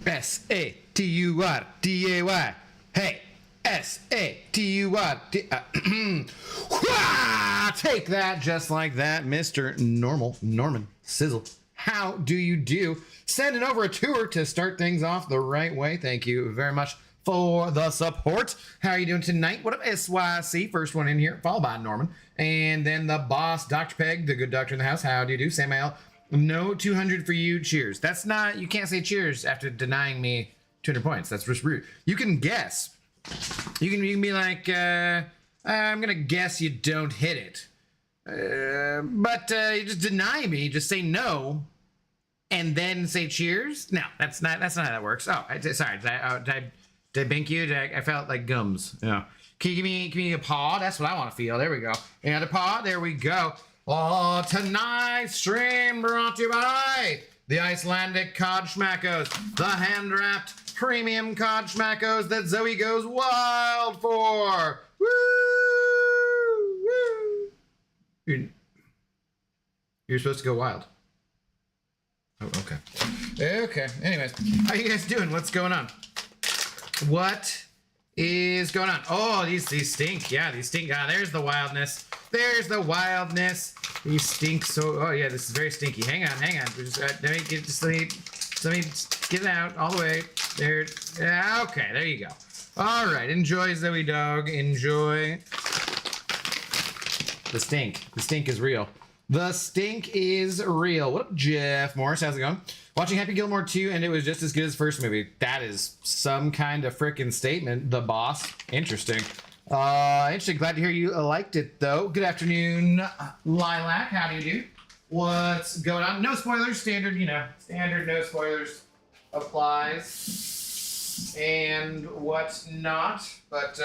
S-A-T-U-R-D-A-Y. Hey, S-A-T-U-R-D... Take that just like that, Mr. Norman Sizzle. How do you do? Sending over a tour to start things off the right way. Thank you very much for the support. How are you doing tonight? What up, SYC? First one in here, followed by Norman. And then the boss, Dr. Peg, the good doctor in the house. How do you do? Samael. No 200 for you. Cheers. That's not, you can't say cheers after denying me 200 points. That's just rude. You can guess. You can be like, I'm going to guess you don't hit it. But you just deny me. Just say no. And then say cheers? No, that's not how that works. Oh, sorry. Did I bink you? I felt like gums. Yeah. Can you give me a paw? That's what I want to feel. There we go. And a paw. There we go. Oh, tonight's stream brought to you by the Icelandic Cod Schmackos, the hand-wrapped premium Cod Schmackos that Zoe goes wild for. Woo! Woo! You're supposed to go wild. Oh, okay. Okay. Anyways, how you guys doing? What's going on? What is going on? Oh, these stink. Yeah, these stink. Ah, there's the wildness. There's the wildness. These stink so. Oh yeah, this is very stinky. Hang on. Just, let me get it out all the way. There. Yeah, okay, there you go. All right. Enjoy, Zoe dog. Enjoy. The stink. The stink is real. The stink is real. What up, Jeff Morris? How's it going? Watching Happy Gilmore 2, and it was just as good as first movie. That is some kind of freaking statement. The boss. Interesting. Interesting. Glad to hear you liked it, though. Good afternoon, Lilac. How do you do? What's going on? No spoilers. Standard, standard no spoilers applies. And whatnot. But,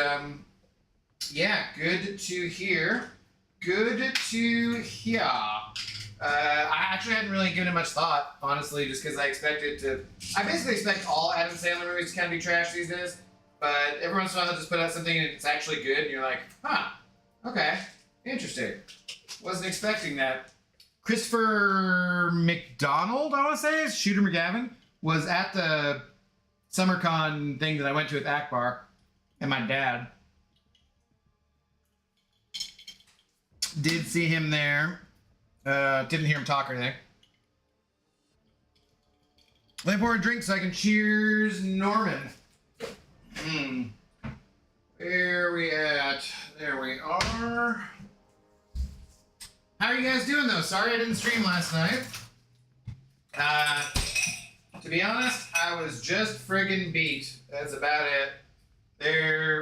yeah, good to hear. Good to hear. I actually hadn't really given it much thought, honestly, just because I basically expect all Adam Sandler movies to kind of be trash these days. But every once in a while they'll just put out something and it's actually good, and you're like, huh, okay, interesting. Wasn't expecting that. Christopher McDonald, I want to say, Shooter McGavin, was at the SummerCon thing that I went to with Akbar and my dad. Did see him there. Didn't hear him talk or anything. Let me pour a drink so I can cheers Norman. Where we at? There we are. How are you guys doing though? Sorry I didn't stream last night. To be honest, I was just friggin' beat. That's about it.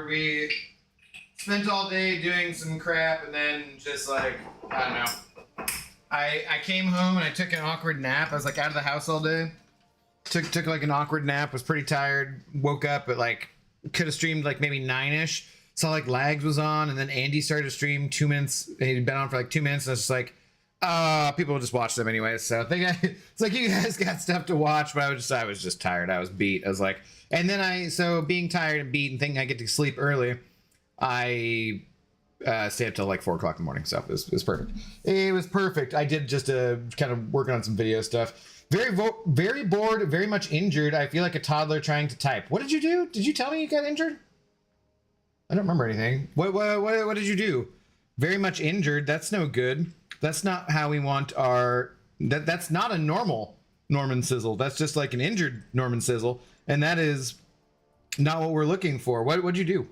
We spent all day doing some crap and then just like, I don't know. I came home and I took an awkward nap. I was like out of the house all day. Took like an awkward nap, was pretty tired, woke up at like, could have streamed like maybe 9-ish. Saw like Lags was on, and then Andy started to stream 2 minutes. He'd been on for like 2 minutes, and I was just like, people will just watch them anyway. So it's like you guys got stuff to watch, but I was just tired. I was beat. I was like, and then so being tired and beat and thinking I get to sleep early, I stayed up till like 4 o'clock in the morning. So it was perfect. It was perfect. I did just kind of working on some video stuff. Very bored, very much injured. I feel like a toddler trying to type. What did you do? Did you tell me you got injured? I don't remember anything. What did you do? Very much injured. That's no good. That's not how we want our... That's not a normal Norman Sizzle. That's just like an injured Norman Sizzle. And that is not what we're looking for. What'd you do?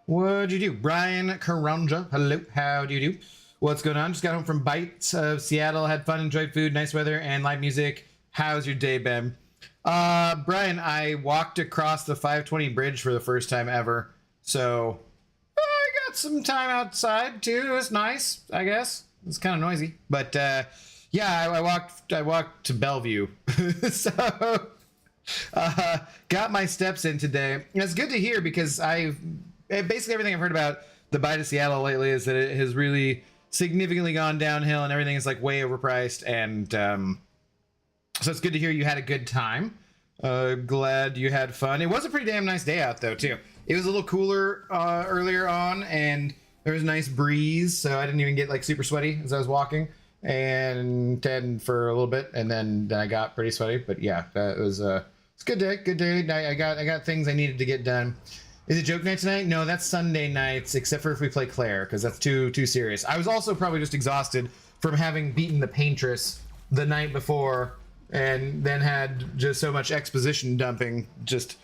What'd you do? Brian Karanja. Hello. How do you do? What's going on? Just got home from Bites of Seattle. Had fun, enjoyed food, nice weather, and live music. How's your day, Ben? Brian, I walked across the 520 bridge for the first time ever. So I got some time outside too. It was nice, I guess. It's kind of noisy, but yeah, I walked to Bellevue. So got my steps in today. And it's good to hear because basically everything I've heard about the Bite of Seattle lately is that it has really significantly gone downhill and everything is like way overpriced, and so it's good to hear you had a good time. Glad you had fun. It was a pretty damn nice day out though too. It was a little cooler earlier on, and there was a nice breeze, so I didn't even get like super sweaty as I was walking, and for a little bit, and then I got pretty sweaty. But yeah, it was It's a good day. Good day. I got things I needed to get done. Is it joke night tonight? No, that's Sunday nights, except for if we play Claire, because that's too serious. I was also probably just exhausted from having beaten the paintress the night before, and then had just so much exposition dumping, just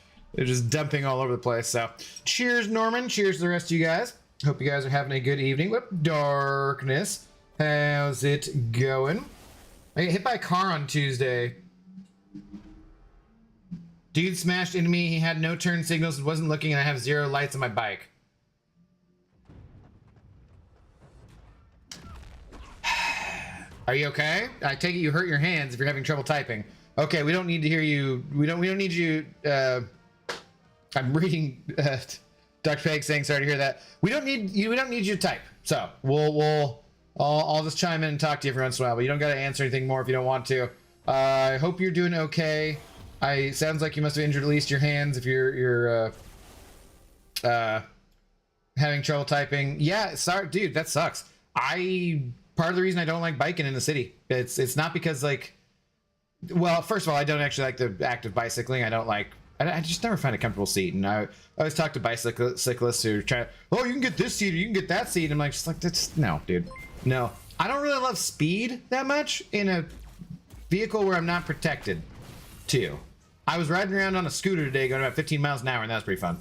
dumping all over the place. So, cheers, Norman. Cheers to the rest of you guys. Hope you guys are having a good evening. Whoop, darkness. How's it going? I got hit by a car on Tuesday. Dude smashed into me. He had no turn signals and wasn't looking, and I have 0 lights on my bike. Are you okay? I take it you hurt your hands if you're having trouble typing. Okay, we don't need to hear you. We don't need you. I'm reading Dr. Peg saying sorry to hear that. We don't need you to type. So I'll just chime in and talk to you every once in a while, but you don't got to answer anything more if you don't want to. I hope you're doing okay. Sounds like you must have injured at least your hands if you're having trouble typing. Yeah, sorry, dude, that sucks. Part of the reason I don't like biking in the city, it's not because like, well, first of all, I don't actually like the act of bicycling. I just never find a comfortable seat, and I always talk to bicyclists who try, oh, you can get this seat or you can get that seat. I'm like, just like, that's no, dude, no. I don't really love speed that much in a vehicle where I'm not protected too. I was riding around on a scooter today going about 15 miles an hour, and that was pretty fun.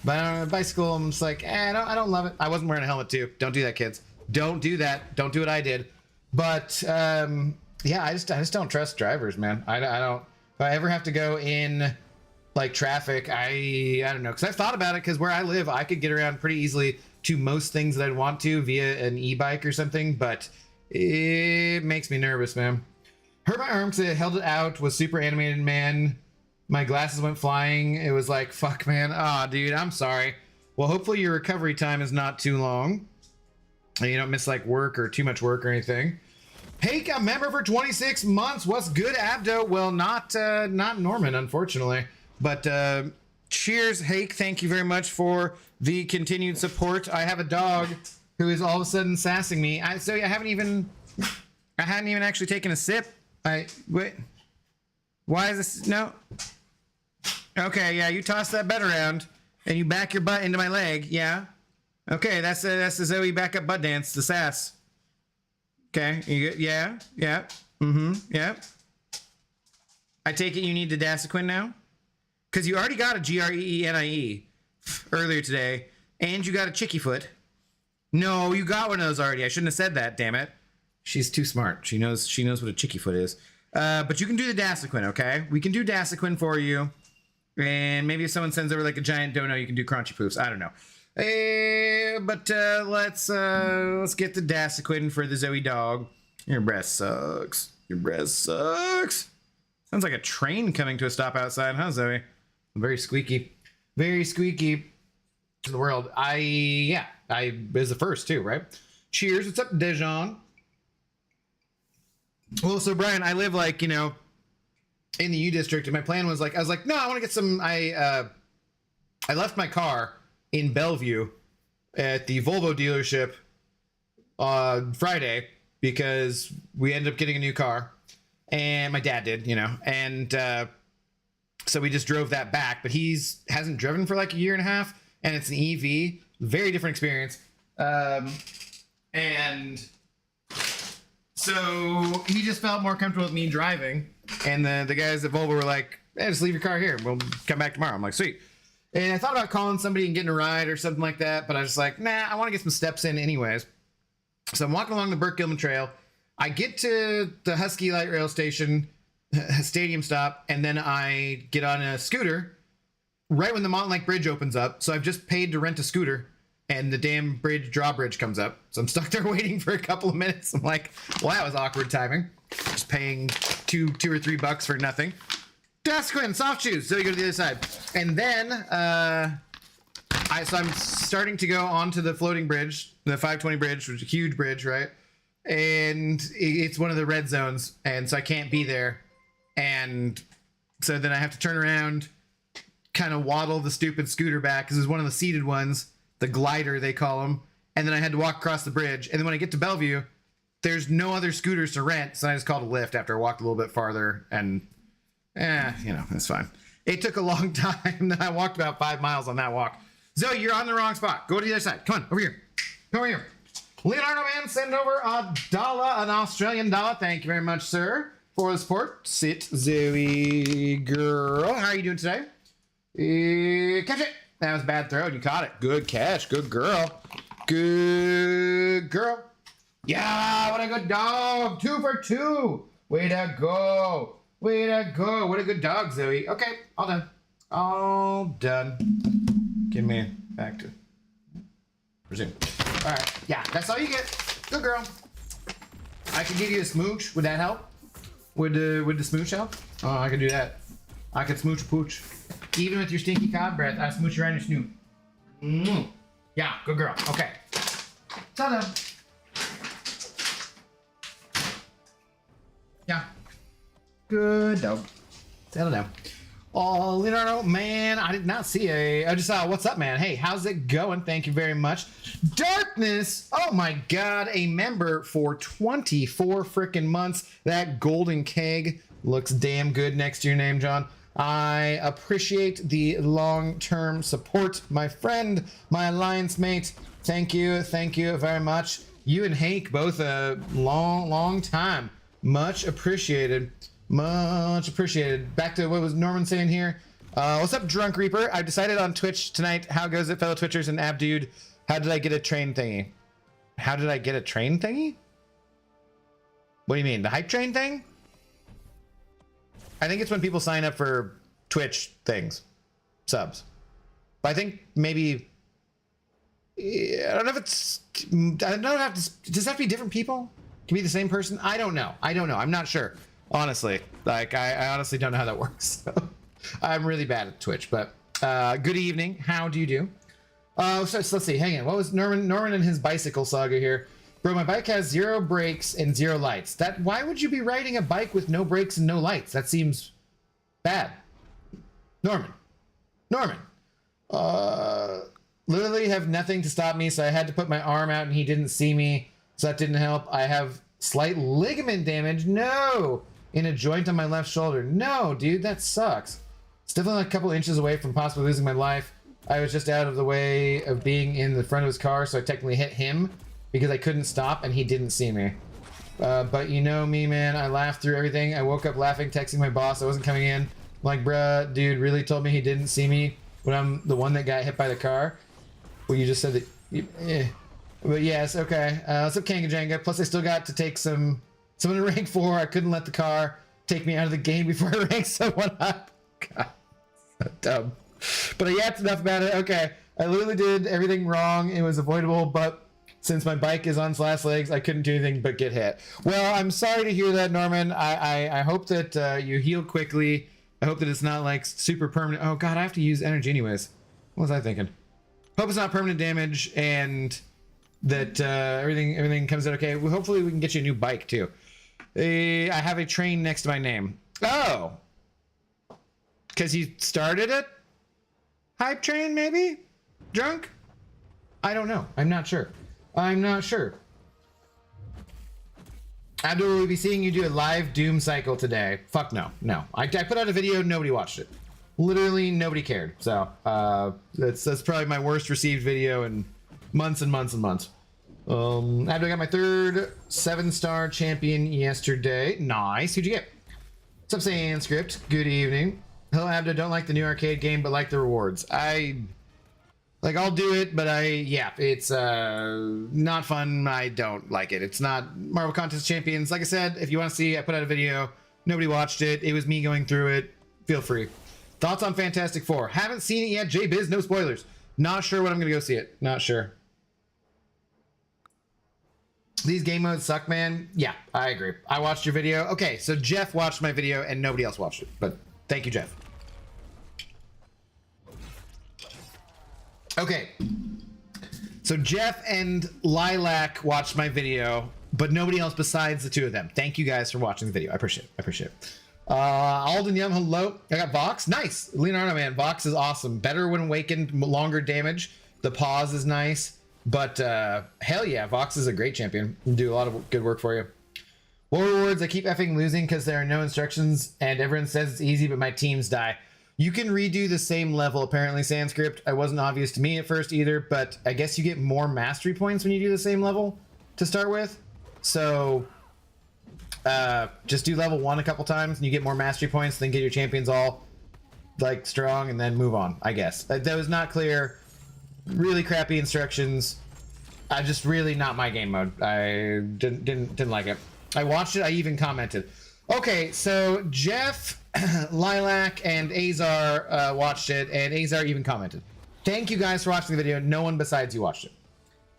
But on a bicycle, I'm just like, I don't love it. I wasn't wearing a helmet too. Don't do that, kids. Don't do that. Don't do what I did. But yeah, I just don't trust drivers, man. I don't. If I ever have to go in like traffic, I don't know, because I've thought about it. Because where I live, I could get around pretty easily to most things that I'd want to via an e-bike or something. But it makes me nervous, man. Hurt my arm because I held it out. Was super animated, man. My glasses went flying. It was like, fuck, man. Ah, dude, I'm sorry. Well, hopefully your recovery time is not too long. And you don't miss like work or too much work or anything. Hake, a member for 26 months. What's good, Abdo? Well, not Norman, unfortunately. But cheers, Hake. Thank you very much for the continued support. I have a dog who is all of a sudden sassing me. I hadn't even actually taken a sip. Wait. Why is this? No. Okay, yeah, you toss that butt around and you back your butt into my leg. Yeah. Okay, that's the Zoe backup butt dance, the sass. Okay, you good? Yeah. Yeah. I take it you need the Dasequin now? Because you already got a GREENIE earlier today, and you got a Chicky Foot. No, you got one of those already. I shouldn't have said that, damn it. She's too smart. She knows what a Chicky Foot is. But you can do the Dasequin, okay? We can do Dasequin for you. And maybe if someone sends over like a giant dono, you can do crunchy poofs. I don't know. But let's get the Dasequin for the Zoe dog. Your breast sucks. Your breast sucks. Sounds like a train coming to a stop outside, huh, Zoe? Very squeaky. Very squeaky. To the world. I was the first too, right? Cheers. What's up, Dejan? Well, so Brian, I live like, in the U district, and my plan was like, I was like, no, I want to get some. I left my car in Bellevue at the Volvo dealership on Friday because we ended up getting a new car, and my dad did, and so we just drove that back. But hasn't driven for like a year and a half, and it's an EV, very different experience, and so he just felt more comfortable with me driving. And the guys at Volvo were like, hey, just leave your car here. We'll come back tomorrow. I'm like, sweet. And I thought about calling somebody and getting a ride or something like that. But I was just like, nah, I want to get some steps in anyways. So I'm walking along the Burke Gilman Trail. I get to the Husky Light Rail Station, stadium stop. And then I get on a scooter right when the Mountain Lake Bridge opens up. So I've just paid to rent a scooter. And the damn drawbridge comes up. So I'm stuck there waiting for a couple of minutes. I'm like, well, that was awkward timing. Just paying $2 or $3 for nothing. Dasequin, soft shoes. So you go to the other side. And then, so I'm starting to go onto the floating bridge, the 520 bridge, which is a huge bridge, right? And it's one of the red zones. And so I can't be there. And so then I have to turn around, kind of waddle the stupid scooter back, because it's one of the seated ones. The glider, they call them. And then I had to walk across the bridge. And then when I get to Bellevue, there's no other scooters to rent. So I just called a Lyft after I walked a little bit farther. And, it's fine. It took a long time. I walked about 5 miles on that walk. Zoe, you're on the wrong spot. Go to the other side. Come on, over here. Come over here. Leonardo Man, send over a dollar, an Australian dollar. Thank you very much, sir, for the support. Sit, Zoe girl. How are you doing today? Catch it. That was a bad throw. You caught it. Good catch. Good girl. Good girl. Yeah, what a good dog. 2 for 2. Way to go. Way to go. What a good dog, Zoe. Okay, all done. All done. Give me back to resume. All right. Yeah, that's all you get. Good girl. I could give you a smooch. Would that help? Would the smooch help? Oh, I could do that. I could smooch a pooch. Even with your stinky cob breath, I smooch around your snoot. Mm. Yeah, good girl. Okay. Ta-da. Yeah. Good dog. Settle down. Oh, Leonardo, man, I did not see I just saw, what's up, man? Hey, how's it going? Thank you very much. Darkness, oh my God, a member for 24 freaking months. That golden keg looks damn good next to your name, John. I appreciate the long-term support, my friend, my alliance mate. Thank you very much. You and Hank, both a long time. Much appreciated. Much appreciated. Back to what was Norman saying here. What's up, Drunk Reaper? I've decided on Twitch tonight. How goes it, fellow Twitchers and Abdude? How did I get a train thingy? How did I get a train thingy? What do you mean? The hype train thing? I think it's when people sign up for Twitch things. Subs. But I think maybe... I don't know if it's... I don't know if does that have to be different people? Can be the same person? I don't know. I'm not sure. Honestly, like I honestly don't know how that works. So, I'm really bad at Twitch, but good evening. How do you do? So let's see. Hang on. What was Norman and his bicycle saga here? Bro, my bike has 0 brakes and 0 lights. Why would you be riding a bike with no brakes and no lights? That seems bad. Norman. Literally have nothing to stop me, so I had to put my arm out and he didn't see me, so that didn't help. I have slight ligament damage. No! In a joint on my left shoulder. No, dude, that sucks. It's definitely like a couple inches away from possibly losing my life. I was just out of the way of being in the front of his car, so I technically hit him because I couldn't stop and he didn't see me. But you know me, man. I laughed through everything. I woke up laughing, texting my boss. I wasn't coming in. I'm like, bruh, dude really told me he didn't see me when I'm the one that got hit by the car. Well, you just said that... But yes, okay. What's up, Kanga Plus, I still got to take someone to rank 4. I couldn't let the car take me out of the game before I ranked someone up. God, so dumb. But yeah, it's enough about it. Okay, I literally did everything wrong. It was avoidable, but since my bike is on slash legs, I couldn't do anything but get hit. Well, I'm sorry to hear that, Norman. I hope that you heal quickly. I hope that it's not like super permanent. Oh God, I have to use energy anyways. What was I thinking? Hope it's not permanent damage and that everything comes out okay. Well, hopefully we can get you a new bike too. I have a train next to my name. Oh, because you started it? Hype train, maybe? Drunk? I don't know. I'm not sure. Abdul, will we be seeing you do a live Doom cycle today? Fuck no. I put out a video, nobody watched it. Literally nobody cared. So that's probably my worst received video in months and months and months. Abdul, I got my 3rd 7-star champion yesterday. Nice. Who'd you get? What's up, saying script? Good evening. Hello, Abdul. Don't like the new arcade game, but like the rewards. I'll do it, but it's not fun. I don't like it. It's not Marvel Contest Champions. Like I said, if you want to see, I put out a video. Nobody watched it. It was me going through it. Feel free. Thoughts on Fantastic Four? Haven't seen it yet. JBiz, no spoilers. Not sure when I'm going to go see it. Not sure. These game modes suck, man. Yeah, I agree. I watched your video. Okay, so Jeff watched my video and nobody else watched it. But thank you, Jeff. Okay. So Jeff and Lilac watched my video, but nobody else besides the 2 of them. Thank you guys for watching the video. I appreciate it. Alden Yum, hello. I got Vox. Nice. Leonardo, man. Vox is awesome. Better when awakened, longer damage. The pause is nice. But hell yeah, Vox is a great champion. Do a lot of good work for you. War rewards, I keep effing losing because there are no instructions and everyone says it's easy, but my teams die. You can redo the same level, apparently, Sanskrit. It wasn't obvious to me at first either, but I guess you get more mastery points when you do the same level to start with. So just do level 1 a couple times and you get more mastery points, then get your champions all like strong and then move on, I guess. That was not clear. Really crappy instructions. Just really not my game mode. I didn't like it. I watched it, I even commented. Okay, so Jeff, Lilac, and Azar watched it, and Azar even commented. Thank you guys for watching the video. No one besides you watched it.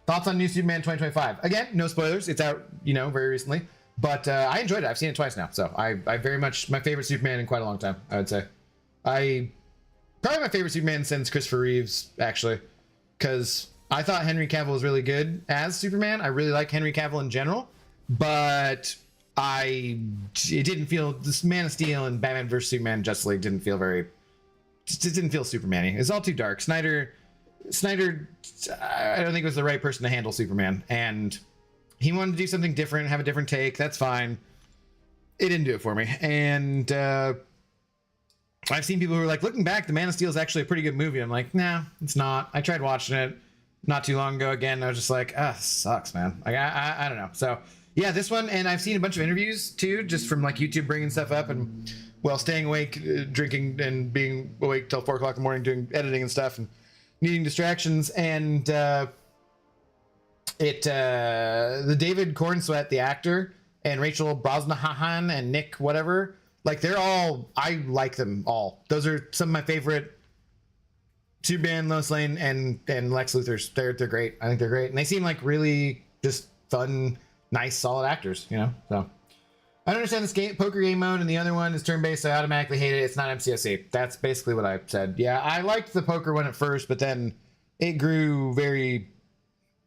Thoughts on New Superman 2025? Again, no spoilers. It's out, you know, very recently. But I enjoyed it. I've seen it twice now. So I very much, my favorite Superman in quite a long time, I would say. Probably my favorite Superman since Christopher Reeves, actually. Because I thought Henry Cavill was really good as Superman. I really like Henry Cavill in general. But it didn't feel, this Man of Steel and Batman vs. Superman Justice League didn't feel it didn't feel Superman-y. It's all too dark. Snyder, I don't think was the right person to handle Superman. And he wanted to do something different, have a different take. That's fine. It didn't do it for me. And I've seen people who are like, looking back, The Man of Steel is actually a pretty good movie. I'm like, nah, it's not. I tried watching it not too long ago again. I was just like, sucks, man. Like, I don't know. So yeah, this one, and I've seen a bunch of interviews too, just from like YouTube bringing stuff up and staying awake, drinking and being awake till 4 o'clock in the morning, doing editing and stuff and needing distractions. And the David Cornsweet, the actor, and Rachel Brosnahan and Nick whatever, like they're all, I like them all. Those are some of my favorite Superman, Lois Lane, and Lex Luthor's. They're great. I think they're great, and they seem like really just fun, nice, solid actors. You know, so I don't understand this poker game mode, and the other one is turn-based, so I automatically hate it. It's not MCSE. That's basically what I said. Yeah, I liked the poker one at first, but then it grew very.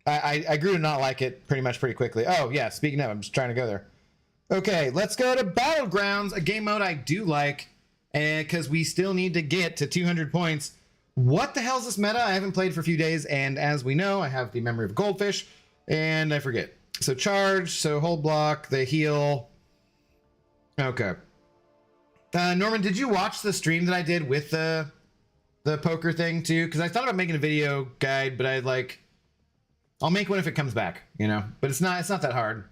I grew to not like it pretty quickly. Oh yeah, speaking of, I'm just trying to go there. Okay, let's go to Battlegrounds, a game mode I do like, and because we still need to get to 200 points. What the hell is this meta? I haven't played for a few days, and as we know, I have the memory of a goldfish, and I forget. So charge, so hold block, they heal. Okay. Norman, did you watch the stream that I did with the poker thing too? Because I thought about making a video guide, but I'll make one if it comes back, you know. But it's not that hard.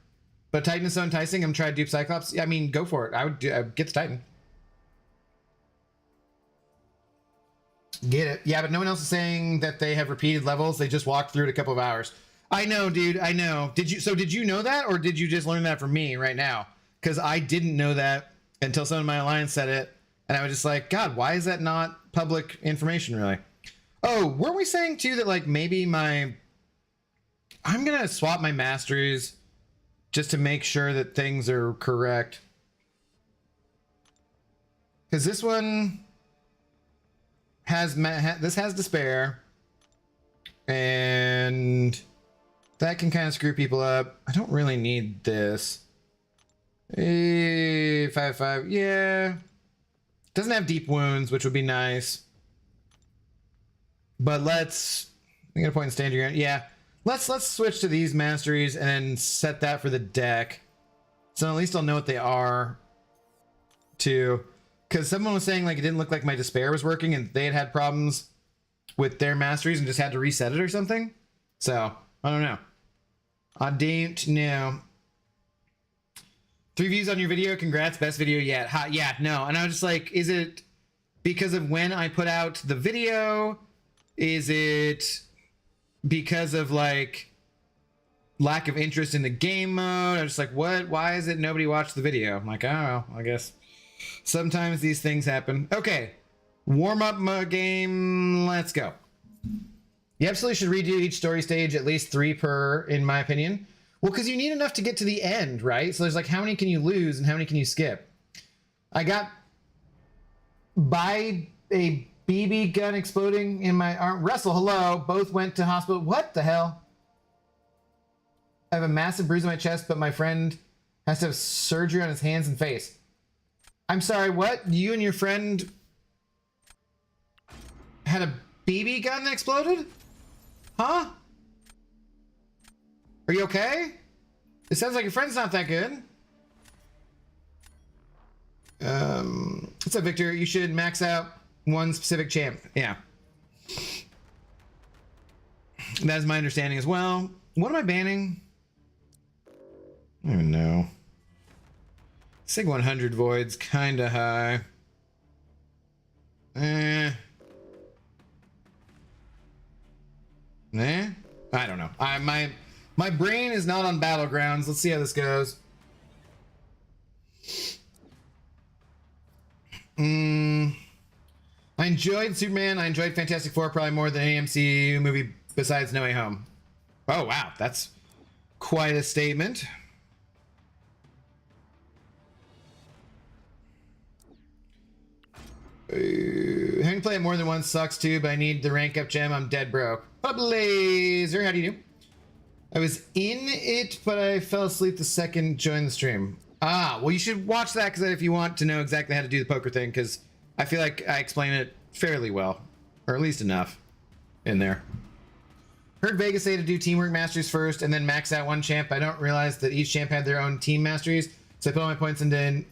But Titan is so enticing. I'm trying to dupe Cyclops. I mean, go for it. I'd get the Titan. Get it. Yeah, but no one else is saying that they have repeated levels. They just walked through it a couple of hours. I know, dude. I know. Did you know that, or did you just learn that from me right now? Because I didn't know that until someone in my alliance said it, and I was just like, God, why is that not public information, really? Oh, weren't we saying too that like maybe I'm gonna swap my masteries just to make sure that things are correct? Because this one has this has despair, and that can kind of screw people up. I don't really need this. 5/5, yeah. Doesn't have deep wounds, which would be nice. But I'm gonna point in standing ground. Yeah, let's switch to these masteries and then set that for the deck, so at least I'll know what they are. Too, because someone was saying like it didn't look like my despair was working, and they had problems with their masteries and just had to reset it or something. So I don't know. I don't know. 3 views on your video. Congrats. Best video yet. Yeah, no. And I was just like, is it because of when I put out the video? Is it because of like lack of interest in the game mode? I was just like, what? Why is it nobody watched the video? I'm like, I don't know. I guess sometimes these things happen. Okay. Warm up game. Let's go. You absolutely should redo each story stage, at least 3 per, in my opinion. Well, because you need enough to get to the end, right? So there's like, how many can you lose and how many can you skip? I got by a BB gun exploding in my arm. Russell, hello. Both went to hospital. What the hell? I have a massive bruise on my chest, but my friend has to have surgery on his hands and face. I'm sorry, what? You and your friend had a BB gun that exploded? Huh? Are you okay? It sounds like your friend's not that good. What's up, Victor? You should max out one specific champ. Yeah. That is my understanding as well. What am I banning? I don't even know. Sig 100 void's kind of high. I don't know. My brain is not on Battlegrounds. Let's see how this goes. I enjoyed Superman. I enjoyed Fantastic Four probably more than any MCU movie besides No Way Home. Oh, wow. That's quite a statement. Having played it more than once sucks too, but I need the rank up gem. I'm dead broke. Blazer, how do you do? I was in it, but I fell asleep the second joined the stream. Ah, well, you should watch that because if you want to know exactly how to do the poker thing, because I feel like I explain it fairly well, or at least enough in there. Heard Vegas say to do teamwork masteries first and then max out one champ. I don't realize that each champ had their own team masteries, so I put all my points into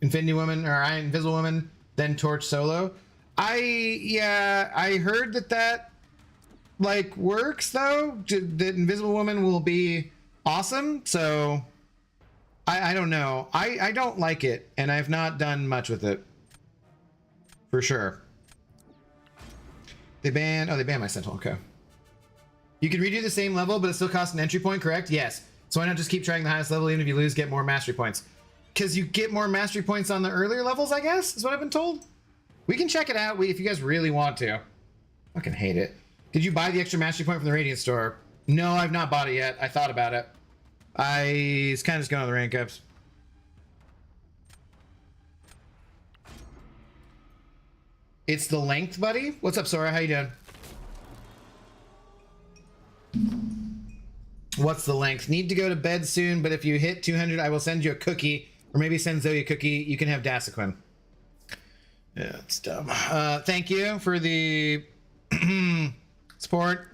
Infinity Woman or Invisible Woman, then Torch solo. I heard that like works though. That Invisible Woman will be awesome. So I don't know. I don't like it, and I've not done much with it for sure. They banned my Sentinel. Okay. You can redo the same level, but it still costs an entry point, correct? Yes. So why not just keep trying the highest level, even if you lose, get more mastery points? Because you get more mastery points on the earlier levels, I guess, is what I've been told. We can check it out if you guys really want to. I fucking hate it. Did you buy the extra mastery point from the Radiant store? No, I've not bought it yet. I thought about it. It's kind of just going on the rank ups. It's the length, buddy. What's up, Sora? How you doing? What's the length? Need to go to bed soon, but if you hit 200, I will send you a cookie, or maybe send Zoe a cookie. You can have Dasequin. Yeah, it's dumb. Thank you for the support.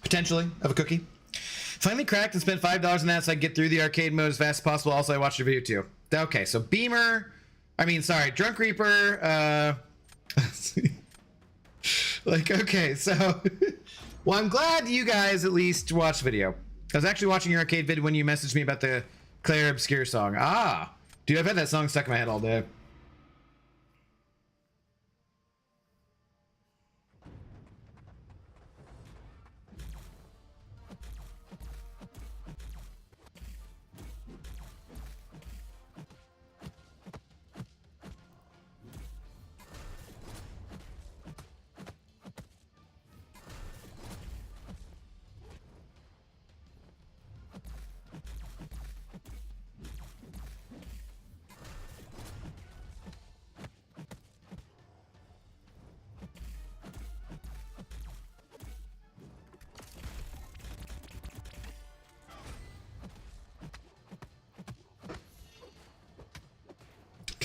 Potentially of a cookie. Finally cracked and spent $5 on that so I can get through the arcade mode as fast as possible. Also, I watched your video too. Okay, so Beamer. Drunk Reaper. Like, okay, so well, I'm glad you guys at least watched the video. I was actually watching your arcade vid when you messaged me about the Claire Obscure song. Ah, dude, I've had that song stuck in my head all day.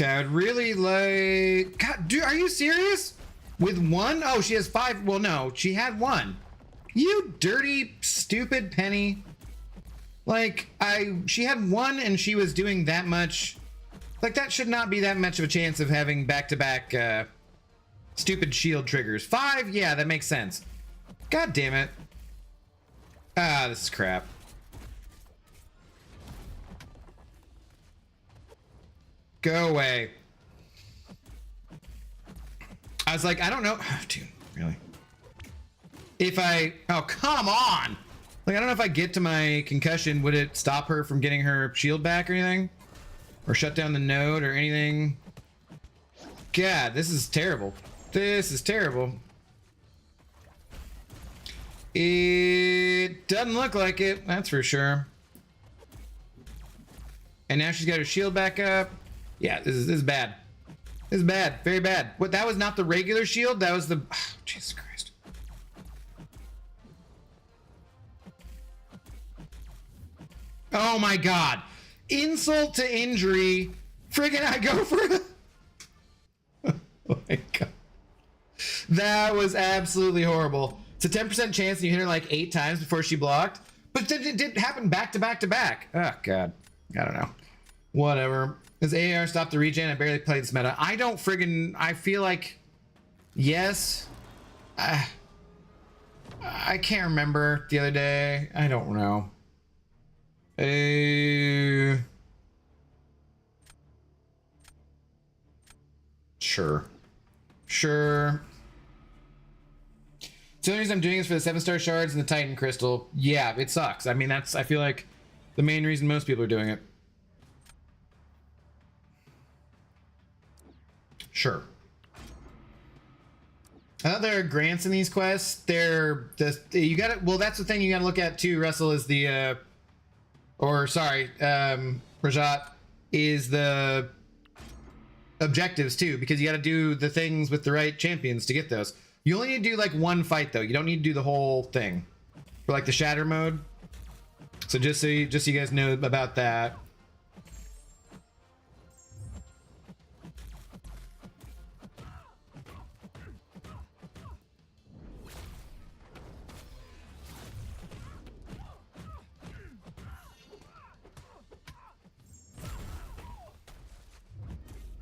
Okay, I would really like... God, dude, are you serious? With one? Oh, she has 5. Well, no, she had 1. You dirty, stupid Penny. Like, she had 1 and she was doing that much. Like, that should not be that much of a chance of having back-to-back stupid shield triggers. 5? Yeah, that makes sense. God damn it. Ah, this is crap. Go away. I was like, I don't know. Dude, really? Oh, come on. Like, I don't know if I get to my concussion, would it stop her from getting her shield back or anything? Or shut down the node or anything? God, this is terrible. This is terrible. It doesn't look like it, that's for sure. And now she's got her shield back up. Yeah, this is bad. This is bad. Very bad. What, that was not the regular shield? That was the... Oh, Jesus Christ. Oh my God. Insult to injury. Friggin' I go for it. Oh my God. That was absolutely horrible. It's a 10% chance and you hit her like 8 times before she blocked. But it did happen back to back to back. Oh, God. I don't know. Whatever. Does AAR stop the regen? I barely played this meta. I don't friggin... I feel like... Yes. I can't remember the other day. I don't know. Sure. Sure. The only reason I'm doing this for the 7-star shards and the Titan crystal. Yeah, it sucks. I mean, that's, I feel like, the main reason most people are doing it. Sure. I thought there are grants in these quests. You gotta, well, that's the thing you gotta look at too, Russell, is the, Rajat, is the objectives too, because you gotta do the things with the right champions to get those. You only need to do like one fight though. You don't need to do the whole thing for like the shatter mode. So just so you guys know about that.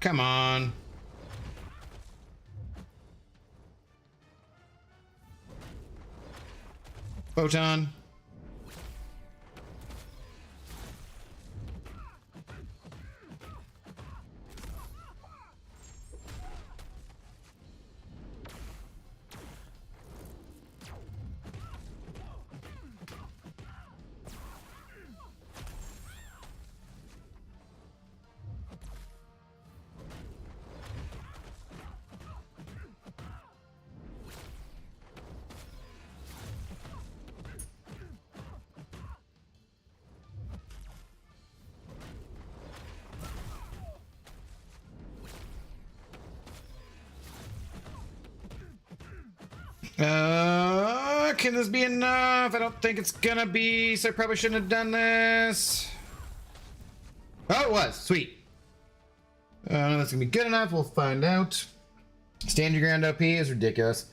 Come on. Photon. Can this be enough? I don't think it's gonna be, so I probably shouldn't have done this. Oh, it was. Sweet. I don't know if that's gonna be good enough. We'll find out. Stand your ground OP is ridiculous.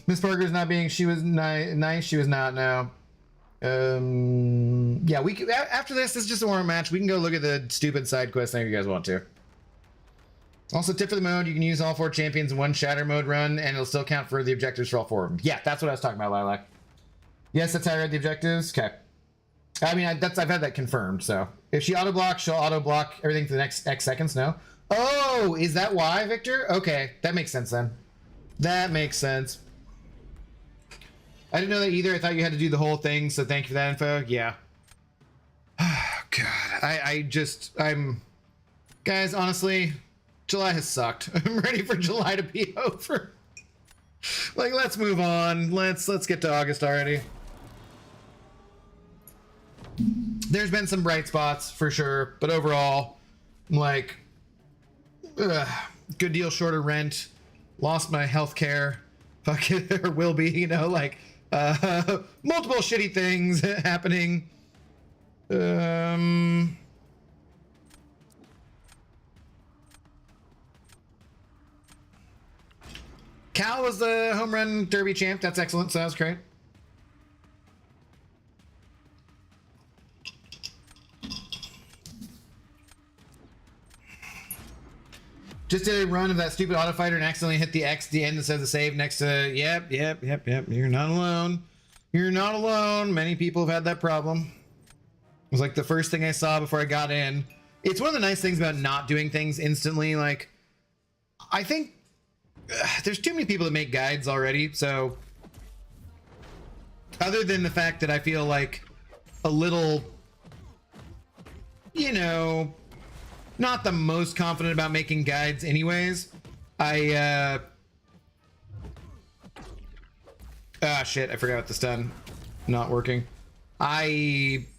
Miss Parker's not being, she was nice, she was not now. Yeah, we can, after this is just a warm match. We can go look at the stupid side quest thing if you guys want to. Also, tip for the mode, you can use all 4 champions in one shatter mode run, and it'll still count for the objectives for all 4 of them. Yeah, that's what I was talking about, Lilac. Yes, that's how I read the objectives. Okay. I mean, I've had that confirmed, so. If she auto-blocks, she'll auto-block everything for the next X seconds, no? Oh, is that why, Victor? Okay, that makes sense then. That makes sense. I didn't know that either. I thought you had to do the whole thing, so thank you for that info. Yeah. God, I'm... Guys, honestly... July has sucked. I'm ready for July to be over. Like, let's move on. Let's get to August already. There's been some bright spots for sure, but overall, I'm like, good deal shorter rent, lost my health care, fucking, or will be, you know, like, multiple shitty things happening. Cal was the home run derby champ. That's excellent. So that was great. Just did a run of that stupid auto fighter and accidentally hit the X at the end that says the save next to. Yep. You're not alone. You're not alone. Many people have had that problem. It was like the first thing I saw before I got in. It's one of the nice things about not doing things instantly. Like, I think there's too many people that make guides already, so other than the fact that I feel like a little, you know, not the most confident about making guides anyways, shit, I forgot what this done. Not working. Like,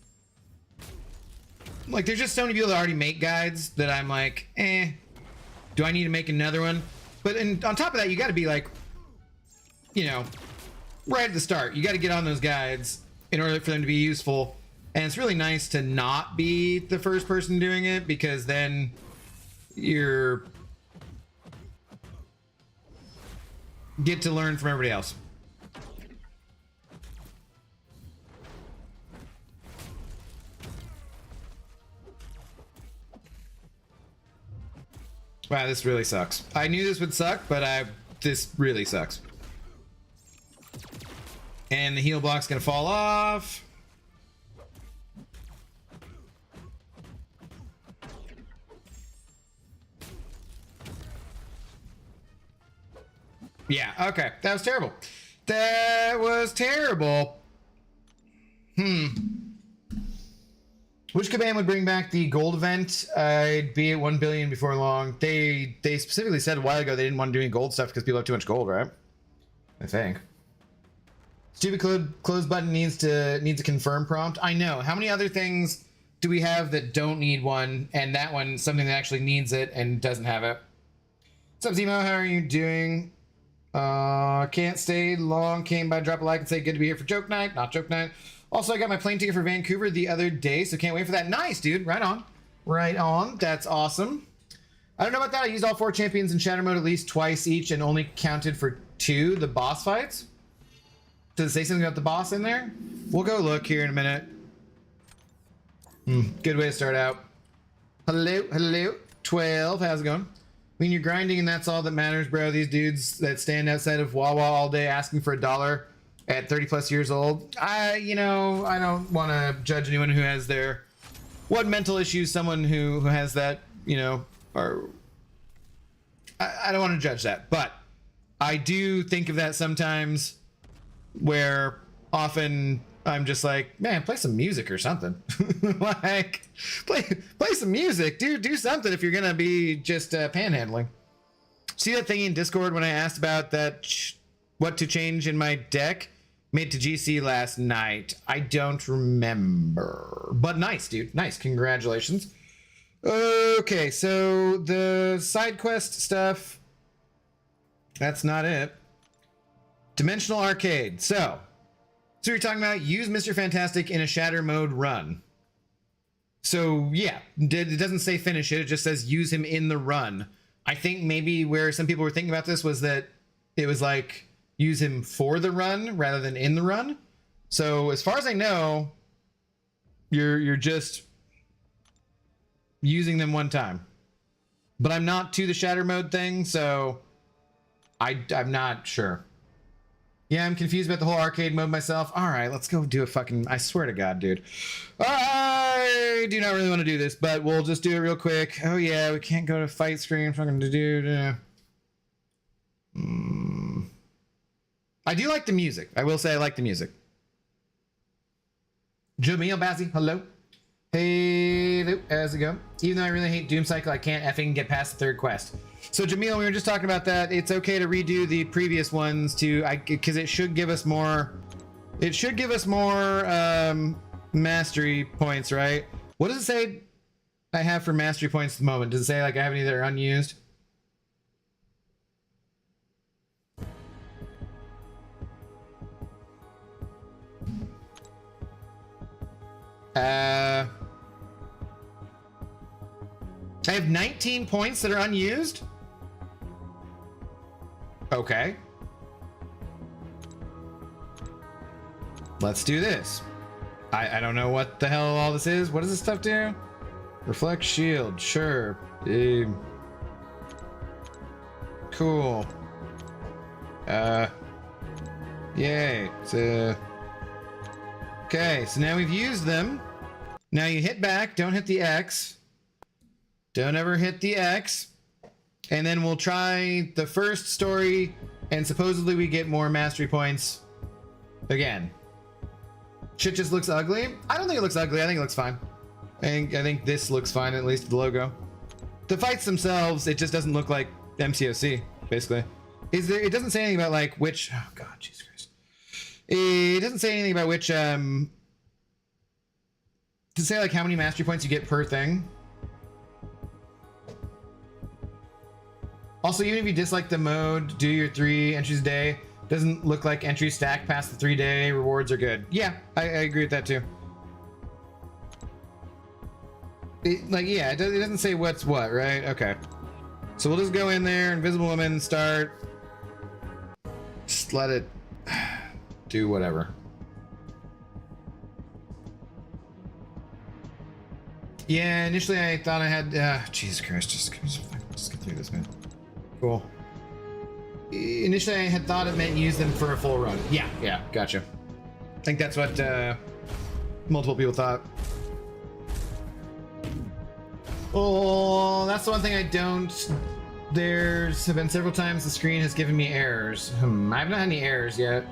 there's just so many people that already make guides that I'm like, do I need to make another one? But on top of that, you got to be like, you know, right at the start. You got to get on those guides in order for them to be useful. And it's really nice to not be the first person doing it, because then you're get to learn from everybody else. Wow, this really sucks. I knew this would suck, but this really sucks. And the heal block's gonna fall off. Yeah, okay. That was terrible. That was terrible. Which command would bring back the gold event? I'd be at 1 billion before long. They specifically said a while ago they didn't want to do any gold stuff because people have too much gold, right? I think. Stupid close button needs a confirm prompt. I know. How many other things do we have that don't need one, and that one something that actually needs it and doesn't have it? What's up, Zemo? How are you doing? Can't stay long. Came by, drop a like and say good to be here for joke night. Not joke night. Also, I got my plane ticket for Vancouver the other day, so can't wait for that. Nice, dude. Right on. Right on. That's awesome. I don't know about that. I used all 4 champions in Shatter Mode at least twice each and only counted for 2, the boss fights. Does it say something about the boss in there? We'll go look here in a minute. Good way to start out. Hello, hello. 12, how's it going? I mean, you're grinding and that's all that matters, bro. These dudes that stand outside of Wawa all day asking for $1 at 30 plus years old. I don't want to judge anyone who has what mental issues someone who has that, or I don't want to judge that, but I do think of that sometimes where often I'm just like, man, play some music or something. Like, play some music, dude. Do something if you're gonna be just panhandling. See that thing in Discord when I asked about that, what to change in my deck? Made to GC last night. I don't remember, but nice, dude. Nice, congratulations. Okay, so the side quest stuff. That's not it. Dimensional Arcade. So you're talking about use Mr. Fantastic in a Shatter Mode run. So yeah, it doesn't say finish it. It just says use him in the run. I think maybe where some people were thinking about this was that it was like use him for the run rather than in the run. So as far as I know, you're just using them one time. But I'm not to the Shatter Mode thing, so I'm not sure. Yeah, I'm confused about the whole arcade mode myself. All right, let's go do a fucking... I swear to God, dude. I do not really want to do this, but we'll just do it real quick. Oh, yeah, we can't go to fight screen. Fucking do... I do like the music. I will say I like the music. Jamil Bazzi, hello. Hey, how's it going? Even though I really hate Doom Cycle, I can't effing get past the 3rd quest. So Jamil, we were just talking about that. It's okay to redo the previous ones because it should give us more. It should give us more mastery points, right? What does it say I have for mastery points at the moment? Does it say like I have any that are unused? I have 19 points that are unused. Okay. Let's do this. I don't know what the hell all this is. What does this stuff do? Reflect shield. Sure. Cool. Yay. Okay, so now we've used them. Now you hit back. Don't hit the X. Don't ever hit the X. And then we'll try the first story, and supposedly we get more mastery points again. Shit just looks ugly. I don't think it looks ugly. I think it looks fine. I think this looks fine, at least the logo. The fights themselves, it just doesn't look like MCOC, basically. It doesn't say anything about like which... Oh God, Jesus Christ. It doesn't say anything about which... Does it say like how many mastery points you get per thing? Also, even if you dislike the mode, do your 3 entries a day. Doesn't look like entries stack past the 3-day rewards are good. Yeah, I agree with that too. It doesn't say what's what, right? Okay. So we'll just go in there, Invisible Woman, start. Just let it do whatever. Yeah, initially I thought I had, Jesus Christ, just give me some fucking just get through this, man. Cool. Initially, I had thought it meant use them for a full run. Yeah, gotcha. I think that's what multiple people thought. Oh, that's the one thing I don't. There's been several times the screen has given me errors. I haven't had any errors yet.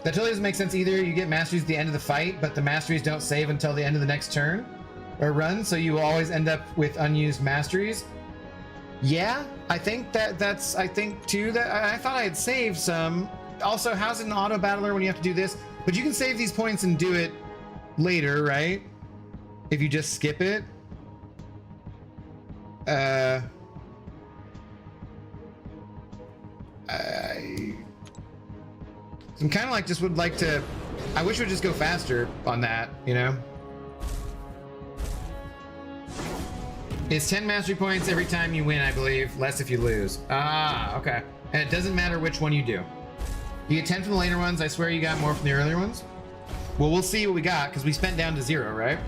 That totally doesn't make sense either. You get masteries at the end of the fight, but the masteries don't save until the end of the next turn or run, so you will always end up with unused masteries. Yeah, I think that's I think too that I thought I had saved some. Also, how's it an auto battler when you have to do this? But you can save these points and do it later, right? If you just skip it. I'm kind of like just would like to. I wish it would just go faster on that, you know. It's 10 mastery points every time you win, I believe. Less if you lose. Ah, okay. And it doesn't matter which one you do. You get 10 from the later ones. I swear you got more from the earlier ones. Well, we'll see what we got because we spent down to 0, right?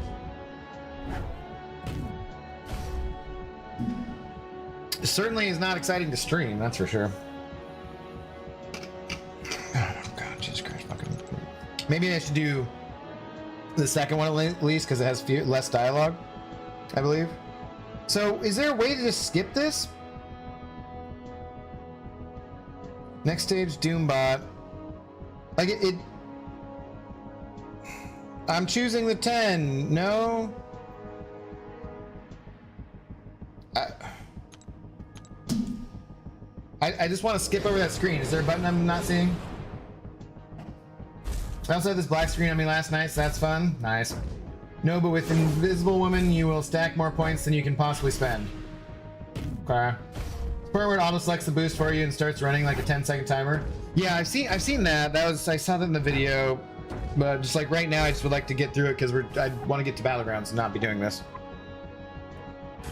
It certainly is not exciting to stream, that's for sure. Oh, God, Jesus Christ. Fucking. Maybe I should do the second one at least because it has less dialogue, I believe. So, is there a way to just skip this? Next stage, Doombot. Like it I'm choosing the 10. No. I just want to skip over that screen. Is there a button I'm not seeing? I also had this black screen on me last night, so that's fun. Nice. No, but with Invisible Woman, you will stack more points than you can possibly spend. Okay. Part where it auto selects the boost for you and starts running like a 10-second timer. Yeah, I've seen that. I saw that in the video, but just like right now, I just would like to get through it because I want to get to Battlegrounds and not be doing this.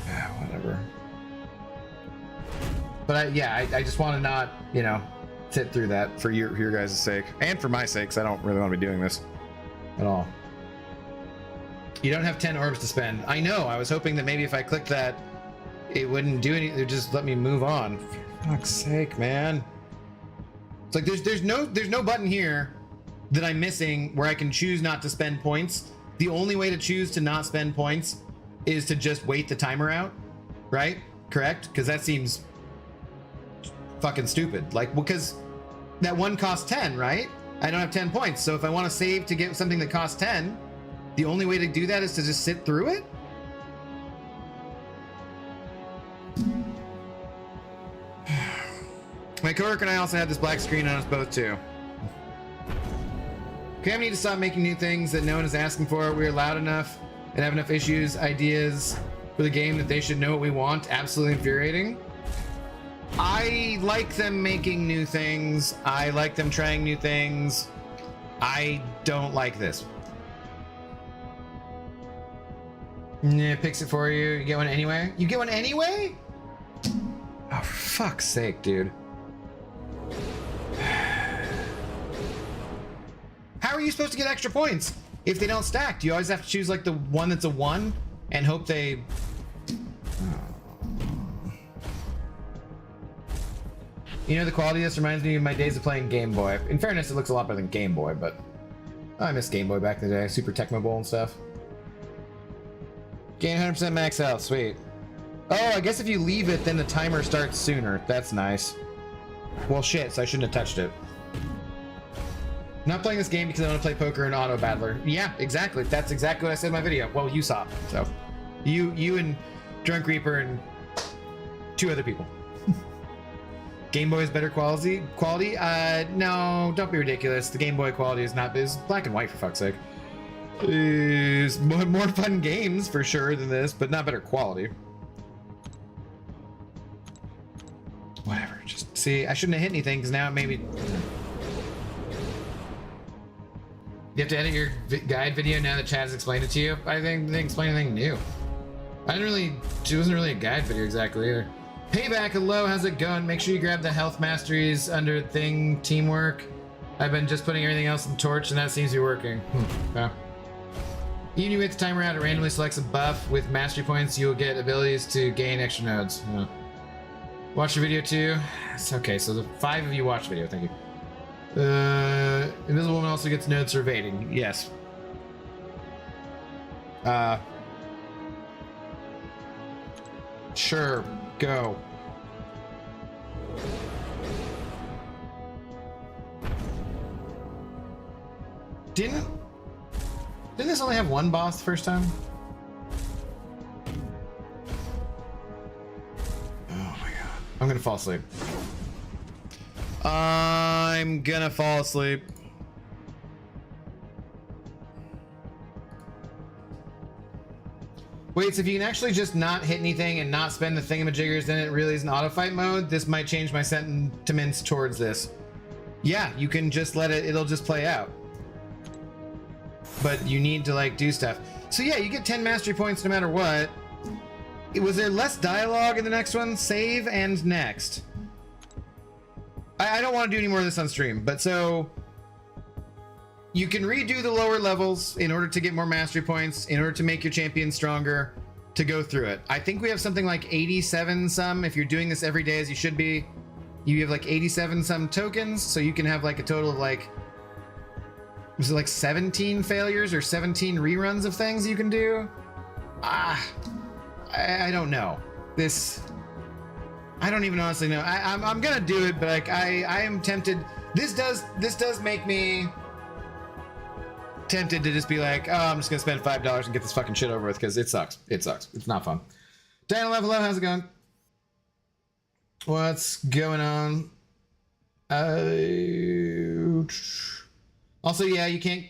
Yeah, whatever. But I just want to not, you know, sit through that for your guys' sake and for my sake, because I don't really want to be doing this at all. You don't have 10 orbs to spend. I know. I was hoping that maybe if I clicked that, it wouldn't do anything. It would just let me move on. For fuck's sake, man. It's like there's no button here that I'm missing where I can choose not to spend points. The only way to choose to not spend points is to just wait the timer out, right? Correct? Because that seems fucking stupid. Like, because that one costs 10, right? I don't have 10 points. So if I want to save to get something that costs 10, the only way to do that is to just sit through it? My coworker and I also had this black screen on us both too. Okay, I need to stop making new things that no one is asking for. We're loud enough and have enough ideas for the game that they should know what we want. Absolutely infuriating. I like them making new things. I like them trying new things. I don't like this. Yeah, it picks it for you. You get one anyway? You get one anyway? Oh, for fuck's sake, dude. How are you supposed to get extra points if they don't stack? Do you always have to choose like the one that's a 1 and hope they... You know, the quality of this reminds me of my days of playing Game Boy. In fairness, it looks a lot better than Game Boy, but I miss Game Boy back in the day. Super Tecmo Bowl and stuff. Gain 100% max health, sweet. Oh, I guess if you leave it, then the timer starts sooner. That's nice. Well, shit, so I shouldn't have touched it. I'm not playing this game because I want to play poker and auto battler. Yeah, exactly. That's exactly what I said in my video. Well, you saw. So, you and Drunk Reaper and 2 other people. Game Boy is better quality? No, don't be ridiculous. The Game Boy quality is not. It's black and white, for fuck's sake. Is more fun games for sure than this, but not better quality. Whatever. Just see, I shouldn't have hit anything because now it maybe. You have to edit your guide video now that Chad's explained it to you. I think they explained anything new. It wasn't really a guide video exactly either. Payback, hello, how's it going? Make sure you grab the health masteries under thing teamwork. I've been just putting everything else in torch and that seems to be working. Yeah. Even if you wait the timer out, it randomly selects a buff with mastery points. You'll get abilities to gain extra nodes. Yeah. Watch the video too. It's okay, so the 5 of you watch the video. Thank you. Invisible Woman also gets nodes for evading. Yes. Sure. Go. Didn't this only have one boss the first time? Oh my god. I'm gonna fall asleep. I'm gonna fall asleep. Wait, so if you can actually just not hit anything and not spend the thingamajiggers, then it really is an auto fight mode? This might change my sentiments towards this. Yeah, you can just let it, it'll just play out. But you need to like do stuff. So yeah, you get 10 mastery points no matter what. Was there less dialogue in the next one? Save and next. I don't want to do any more of this on stream, but so you can redo the lower levels in order to get more mastery points, in order to make your champion stronger, to go through it. I think we have something like 87 some. If you're doing this every day as you should be, you have like 87 some tokens, so you can have like a total of like, was it like 17 failures or 17 reruns of things you can do? I don't know. This, I don't even honestly know. I'm gonna do it, but like I am tempted. This does make me tempted to just be like, oh, I'm just gonna spend $5 and get this fucking shit over with because it sucks. It sucks. It's not fun. Diana Level 11, how's it going? What's going on? Also, yeah, you can't.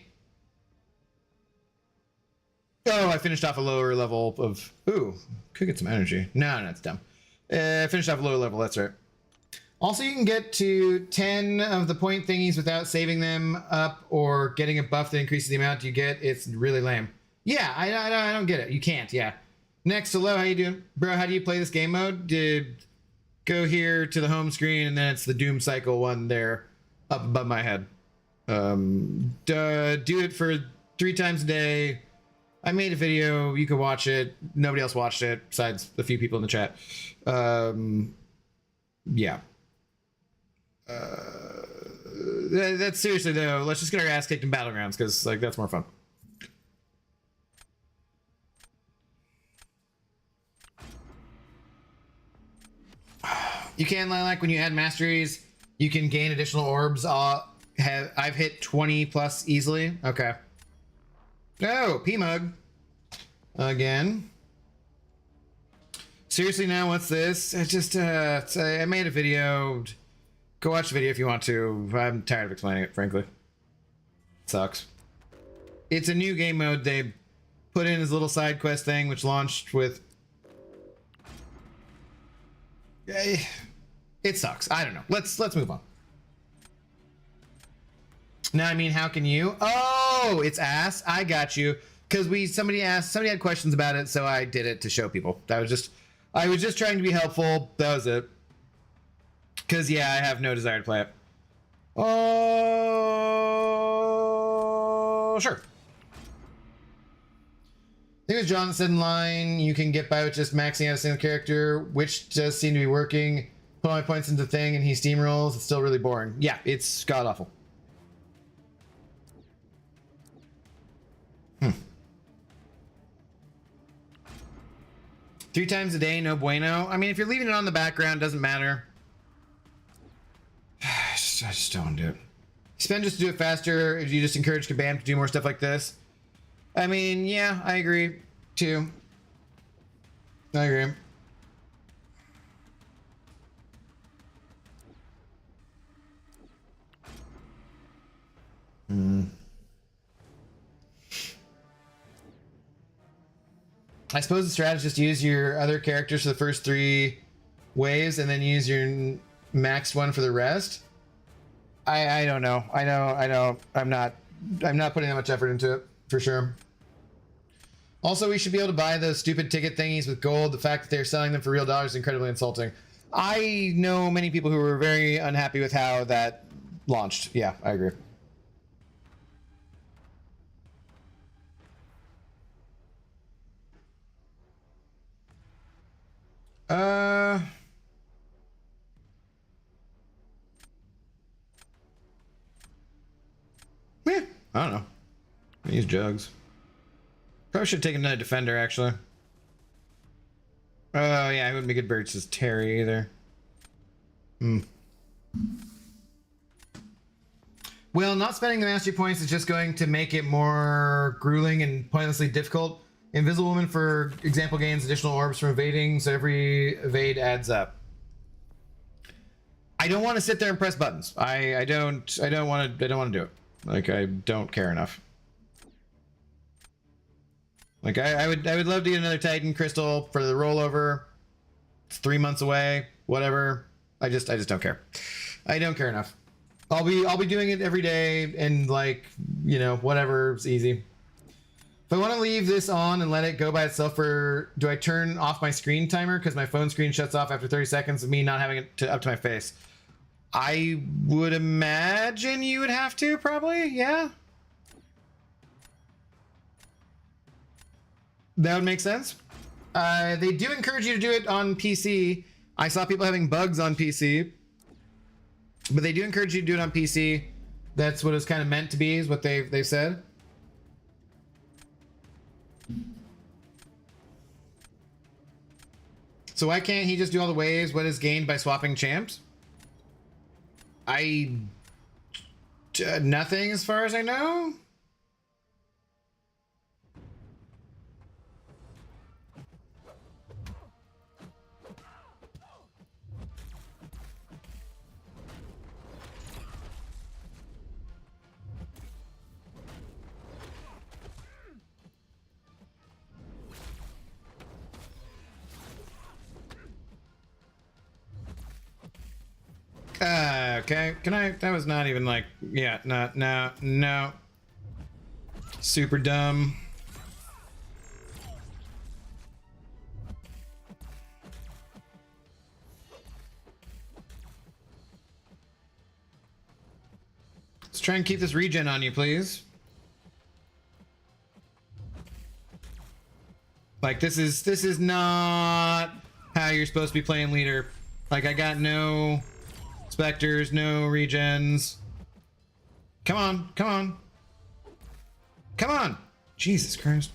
Oh, I finished off a lower level of. Ooh, could get some energy. No, it's dumb. I finished off a lower level. That's right. Also, you can get to 10 of the point thingies without saving them up or getting a buff that increases the amount you get. It's really lame. Yeah, I don't get it. You can't. Yeah. Next, hello, how you doing, bro? How do you play this game mode? Go here to the home screen, and then it's the Doom Cycle one there, up above my head. Do it for 3 times a day. I made a video. You can watch it. Nobody else watched it besides a few people in the chat. Yeah. That's seriously though. Let's just get our ass kicked in Battlegrounds because like that's more fun. You can like when you add masteries, you can gain additional orbs. I've hit 20 plus easily. Okay. Oh, P-Mug. Again. Seriously now, what's this? It's just, I made a video. Go watch the video if you want to. I'm tired of explaining it, frankly. It sucks. It's a new game mode they put in as a little side quest thing, which launched with... It sucks. I don't know. Let's move on. No, I mean, how can you? Oh, it's ass. I got you. Because somebody had questions about it, so I did it to show people. I was just trying to be helpful. That was it. Because yeah, I have no desire to play it. Oh, sure. I think it was John that said in line, you can get by with just maxing out a single character, which does seem to be working. Put all my points into the thing and he steamrolls. It's still really boring. Yeah, it's god awful. 3 times a day, no bueno. I mean, if you're leaving it on the background, doesn't matter. I just don't want to do it. Spend just to do it faster. If you just encourage Kabam to do more stuff like this. I mean, yeah, I agree too. I agree. I suppose the strategy is to use your other characters for the first 3 waves and then use your maxed one for the rest. I don't know. I know. I'm not putting that much effort into it for sure. Also, we should be able to buy those stupid ticket thingies with gold. The fact that they're selling them for real dollars is incredibly insulting. I know many people who were very unhappy with how that launched. Yeah, I agree. Uh... Yeah, I don't know. I use jugs. Probably should take another defender, actually. Oh, yeah, I wouldn't be good birds as Terry either. Hmm. Well, not spending the mastery points is just going to make it more grueling and pointlessly difficult. Invisible Woman, for example, gains additional orbs from evading, so every evade adds up. I don't want to sit there and press buttons. I don't want to do it. Like, I don't care enough. Like, I would love to get another Titan crystal for the rollover. It's 3 months away. Whatever. I just don't care. I don't care enough. I'll be doing it every day and, like, you know, whatever. It's easy. If I want to leave this on and let it go by itself for, do I turn off my screen timer because my phone screen shuts off after 30 seconds of me not having it up to my face? I would imagine you would have to, probably, yeah. That would make sense. They do encourage you to do it on PC. I saw people having bugs on PC. But they do encourage you to do it on PC. That's what it's kind of meant to be, is what they've said. So why can't he just do all the waves? What is gained by swapping champs? Nothing as far as I know. Okay. Can I? That was not even like. Yeah. No. Super dumb. Let's try and keep this regen on you, please. Like, this is not how you're supposed to be playing leader. Like, I got no specters, no regens. Come on, come on. Come on! Jesus Christ.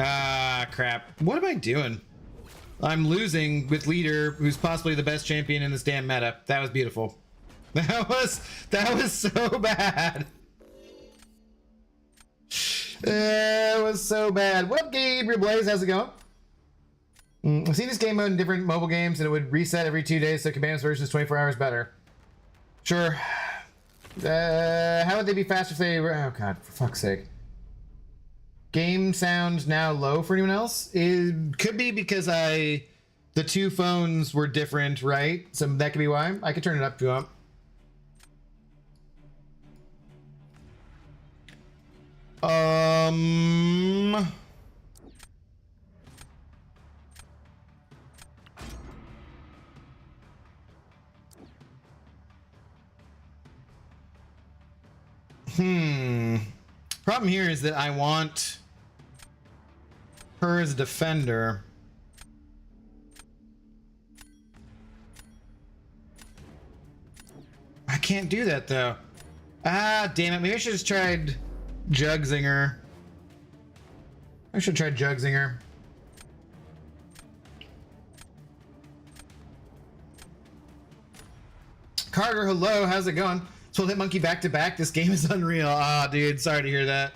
Ah, crap. What am I doing? I'm losing with leader, who's possibly the best champion in this damn meta. That was beautiful. That was so bad. It was so bad. What up, Gabriel Blaze? How's it going? I've seen this game mode in different mobile games, and it would reset every 2 days, so Commander's version is 24 hours better. Sure. How would they be faster if they were... Oh, God, for fuck's sake. Game sound now low for anyone else? It could be because the two phones were different, right? So that could be why. I could turn it up if you want. Problem here is that I want her as a defender. I can't do that though. Ah, damn it. Maybe I should have just tried Jugzinger. I should try Jugzinger. Carter, hello. How's it going? So hit monkey back to back. This game is unreal. Ah, dude. Sorry to hear that.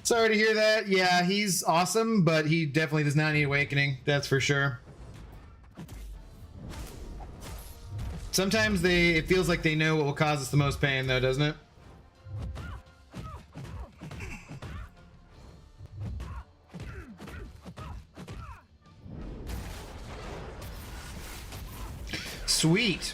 Sorry to hear that. Yeah, he's awesome, but he definitely does not need awakening. That's for sure. Sometimes it feels like they know what will cause us the most pain, though, doesn't it? Sweet.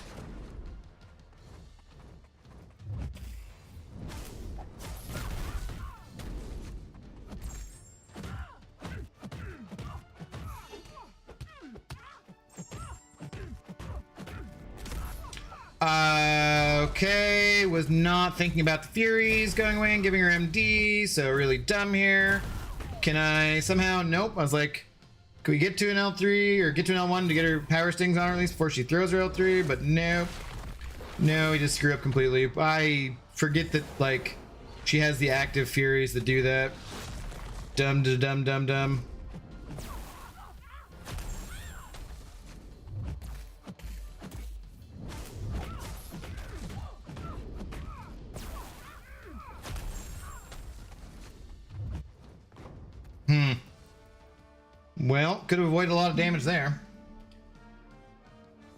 Okay, was not thinking about the Furies going away and giving her MD, so really dumb here. Can I somehow? Nope. I was like, can we get to an L3 or get to an L1 to get her power stings on her at least before she throws her L3? But nope. No, we just screw up completely. I forget that, like, she has the active Furies that do that. Dumb. Well, could have avoided a lot of damage there.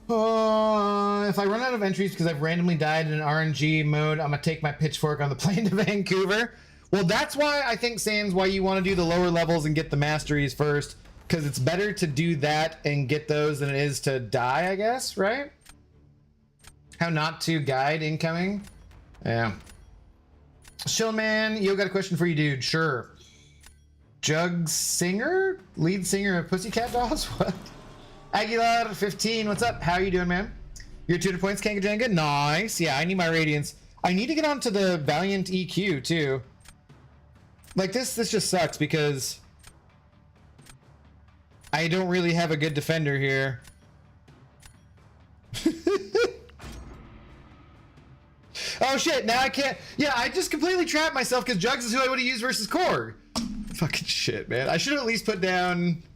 If I run out of entries because I've randomly died in an RNG mode, I'm gonna take my pitchfork on the plane to Vancouver. Well, that's why I think, Sans, why you want to do the lower levels and get the masteries first, because it's better to do that and get those than it is to die, I guess, right? How not to guide incoming? Yeah. Shillman, yo, got a question for you, dude. Sure. Jug Singer? Lead singer of Pussycat Dolls? What? Aguilar 15, what's up? How are you doing, man? Your 200 points, Kangajenga? Nice. Yeah, I need my radiance. I need to get onto the Valiant EQ too. Like this just sucks because I don't really have a good defender here. Oh shit, now I can't. Yeah, I just completely trapped myself because Jugs is who I would have used versus Korg. Fucking shit, man. I should have at least put down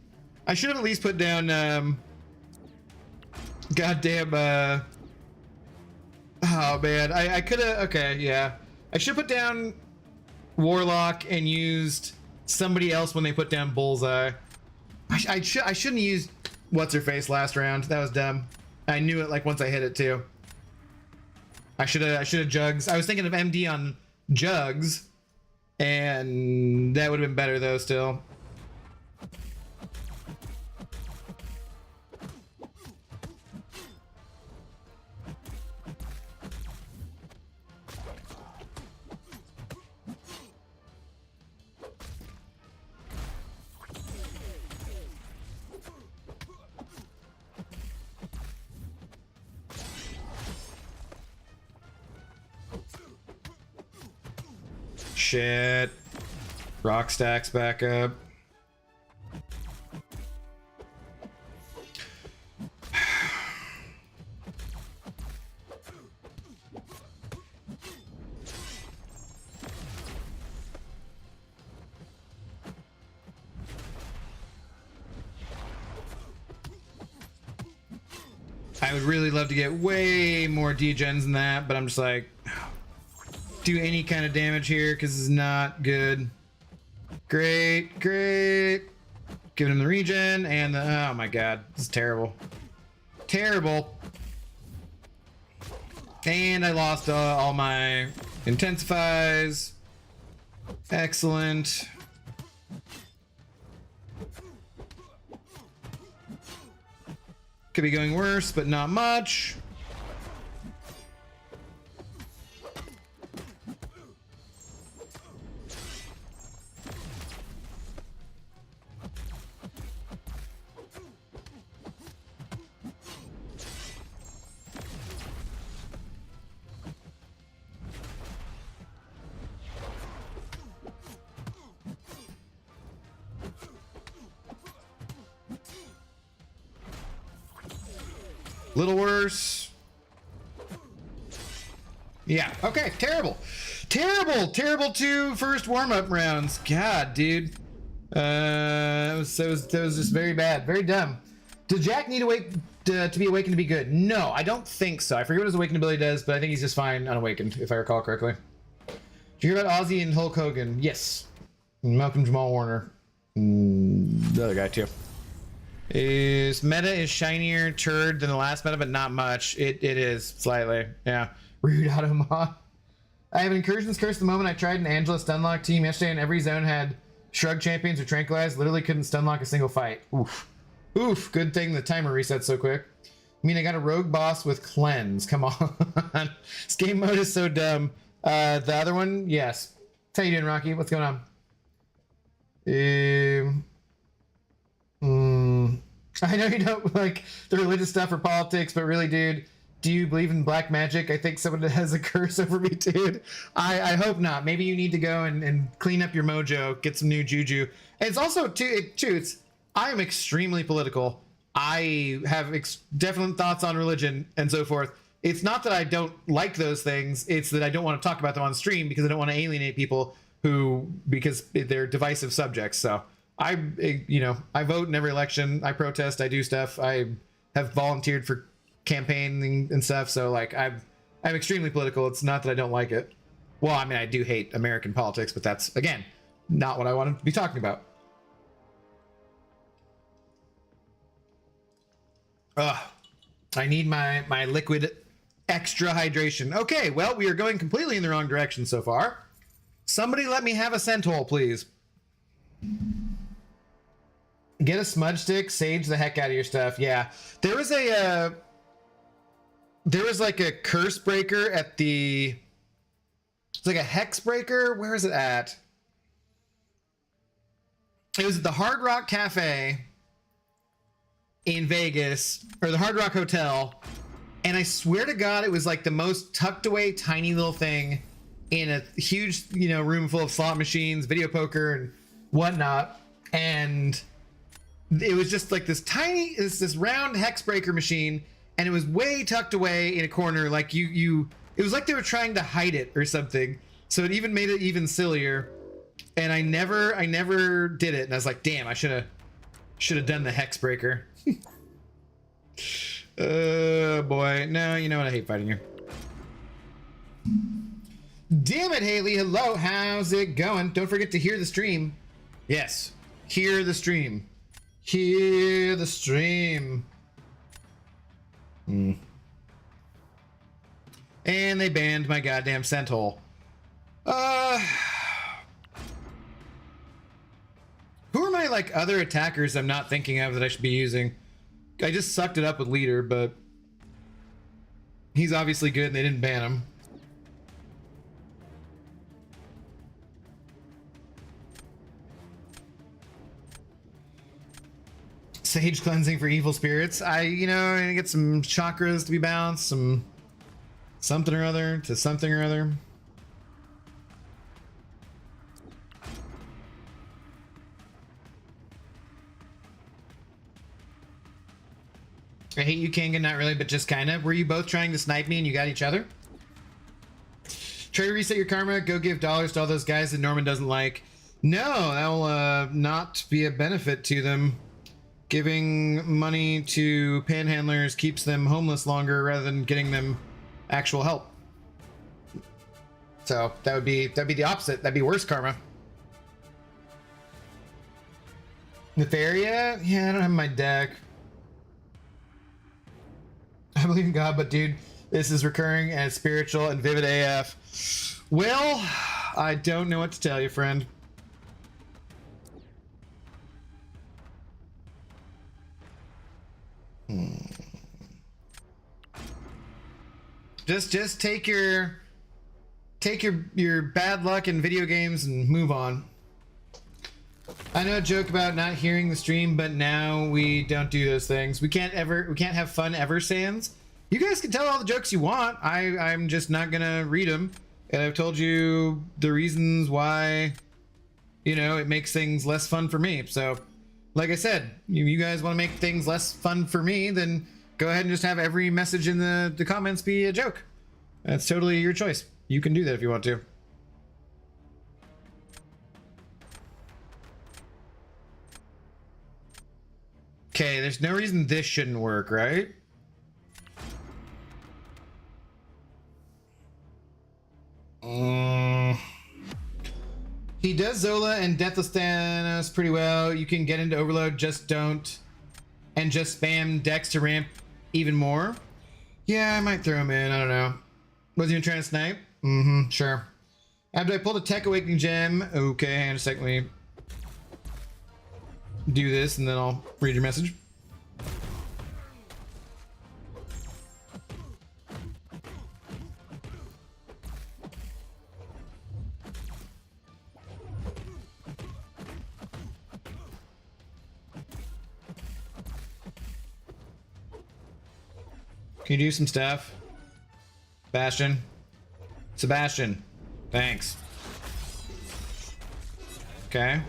goddamn oh man, I could have. Okay, yeah, I should put down Warlock and used somebody else when they put down Bullseye. I shouldn't have used what's her face last round. That was dumb. I knew it like once I hit it too. I should have Jugs. I was thinking of MD on Jugs, and that would have been better though still. Shit. Rock stacks back up. I would really love to get way more degens than that, but I'm just like, do any kind of damage here because it's not good. Great. Giving him the regen and the, oh my god, this is terrible. Terrible. And I lost all my intensifies. Excellent. Could be going worse, but not much. Little worse. Yeah, okay, terrible 2 first warm-up rounds. God, dude. That was just very bad, very dumb. Did Jack need to be awakened to be good? No, I don't think so. I forget what his awakened ability does, but I think he's just fine unawakened, if I recall correctly. Did you hear about Ozzy and Hulk Hogan? Yes. Malcolm Jamal Warner. The other guy too. Is meta is shinier turd than the last meta, but not much. It is slightly. Yeah. Rude Automod. I have an incursions curse the moment I tried an Angela stunlock team yesterday, and every zone had shrug champions or tranquilized. Literally couldn't stunlock a single fight. Oof. Good thing the timer resets so quick. I mean, I got a rogue boss with cleanse. Come on. This game mode is so dumb. The other one, yes. How you doing, Rocky? What's going on? I know you don't like the religious stuff or politics, but really, dude, Do you believe in black magic? I think someone has a curse over me, dude. I hope not. Maybe you need to go and clean up your mojo, get some new juju. And it's also, I am extremely political. I have definite thoughts on religion and so forth. It's not that I don't like those things. It's that I don't want to talk about them on stream because I don't want to alienate people because they're divisive subjects. So I vote in every election. I protest. I do stuff. I have volunteered for campaigning and stuff. So like I'm extremely political. It's not that I don't like it. Well, I mean, I do hate American politics, but that's, again, not what I want to be talking about. I need my liquid extra hydration. Okay, well, we are going completely in the wrong direction so far. Somebody let me have a centhole, please. Get a smudge stick, sage the heck out of your stuff. Yeah, there was like a curse breaker at the... It's like a hex breaker. Where is it at? It was at the Hard Rock Cafe in Vegas, or the Hard Rock Hotel, and I swear to God, it was like the most tucked away, tiny little thing in a huge, room full of slot machines, video poker, and whatnot. And it was just like this round hex breaker machine, and it was way tucked away in a corner. Like it was like they were trying to hide it or something. So it even made it even sillier. And I never did it. And I was like, damn, I should have done the hex breaker. Boy. No, you know what? I hate fighting you. Damn it, Haley. Hello. How's it going? Don't forget to hear the stream. Yes. Hear the stream. Hear the stream. And they banned my goddamn centhole. Who are my like other attackers I'm not thinking of that I should be using? I just sucked it up with Leader, but he's obviously good and they didn't ban him. Sage cleansing for evil spirits. I get some chakras to be balanced, some something or other to something or other. I hate you, Kangan, not really, but just kind of. Were you both trying to snipe me and you got each other? Try to reset your karma, go give dollars to all those guys that Norman doesn't like. No, that will not be a benefit to them. Giving money to panhandlers keeps them homeless longer rather than getting them actual help. So that'd be the opposite. That'd be worse karma. Nefaria? Yeah, I don't have my deck. I believe in God, but dude, this is recurring and it's spiritual and vivid AF. Well, I don't know what to tell you, friend. Just take your bad luck in video games and move on. I know a joke about not hearing the stream, but now we don't do those things. We can't have fun ever sans. You guys can tell all the jokes you want. I'm just not gonna read them. And I've told you the reasons why, it makes things less fun for me. So, like I said, you guys want to make things less fun for me, then go ahead and just have every message in the comments be a joke. That's totally your choice. You can do that if you want to. Okay, there's no reason this shouldn't work, right? He does Zola and Deathless Thanos pretty well. You can get into Overload, just don't. And just spam Dex to ramp even more. Yeah, I might throw him in, I don't know. Was he even trying to snipe? Mm-hmm, sure. After I pulled a Tech Awakening gem. Okay, hang on a second, let me do this and then I'll read your message. Can you do some stuff? Sebastian. Thanks. Okay.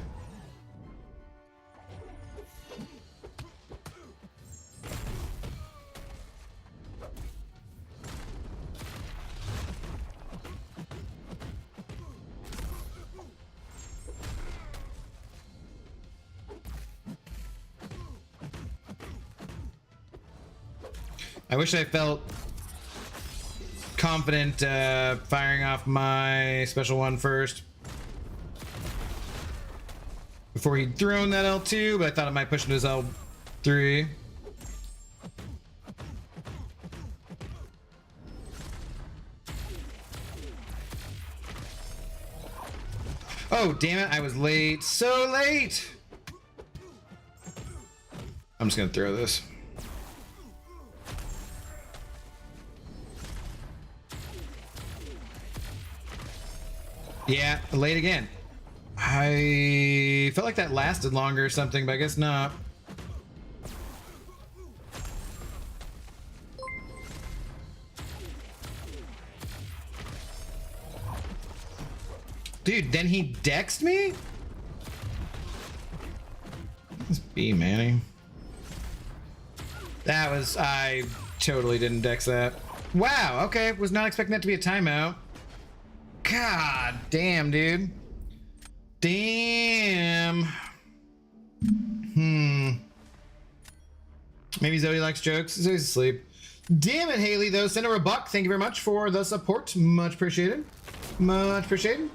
I wish I felt confident firing off my special one first before he'd thrown that L2, but I thought I might push into his L3. Oh, damn it, I was late. So late! I'm just gonna throw this. Yeah, late again. I felt like that lasted longer or something, but I guess not. Dude, then he dexed me? This B, Manny. That was... I totally didn't dex that. Wow, okay. Was not expecting that to be a timeout. God damn, dude. Damn. Maybe Zoe likes jokes. Zoe's asleep. Damn it, Haley, though. Send her a buck. Thank you very much for the support. Much appreciated. Much appreciated.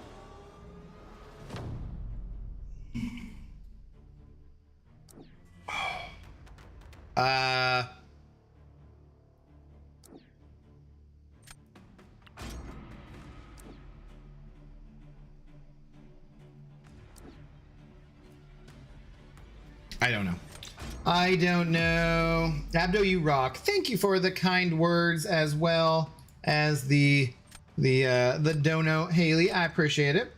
I don't know. I don't know. Abdo, you rock. Thank you for the kind words as well as the dono, Haley. I appreciate it.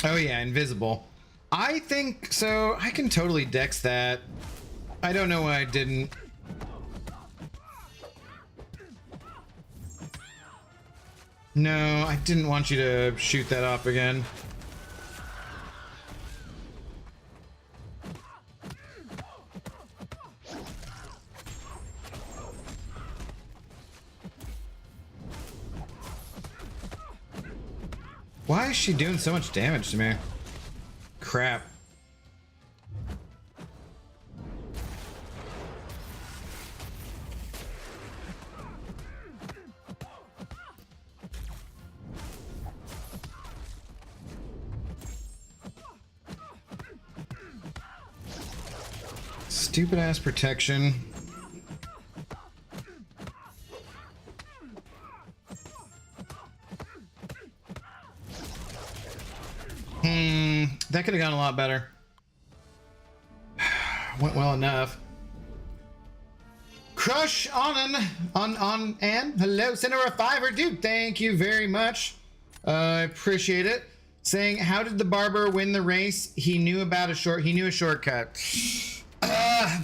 Oh yeah, invisible. I think so. I can totally dex that. I don't know why I didn't. No, I didn't want you to shoot that off again. Why is she doing so much damage to me? Crap. Stupid ass protection. That could have gone a lot better. Went well enough. Crush on Ann. Hello, send her a $5, dude. Thank you very much. I appreciate it. Saying, how did the barber win the race? He knew about a shortcut.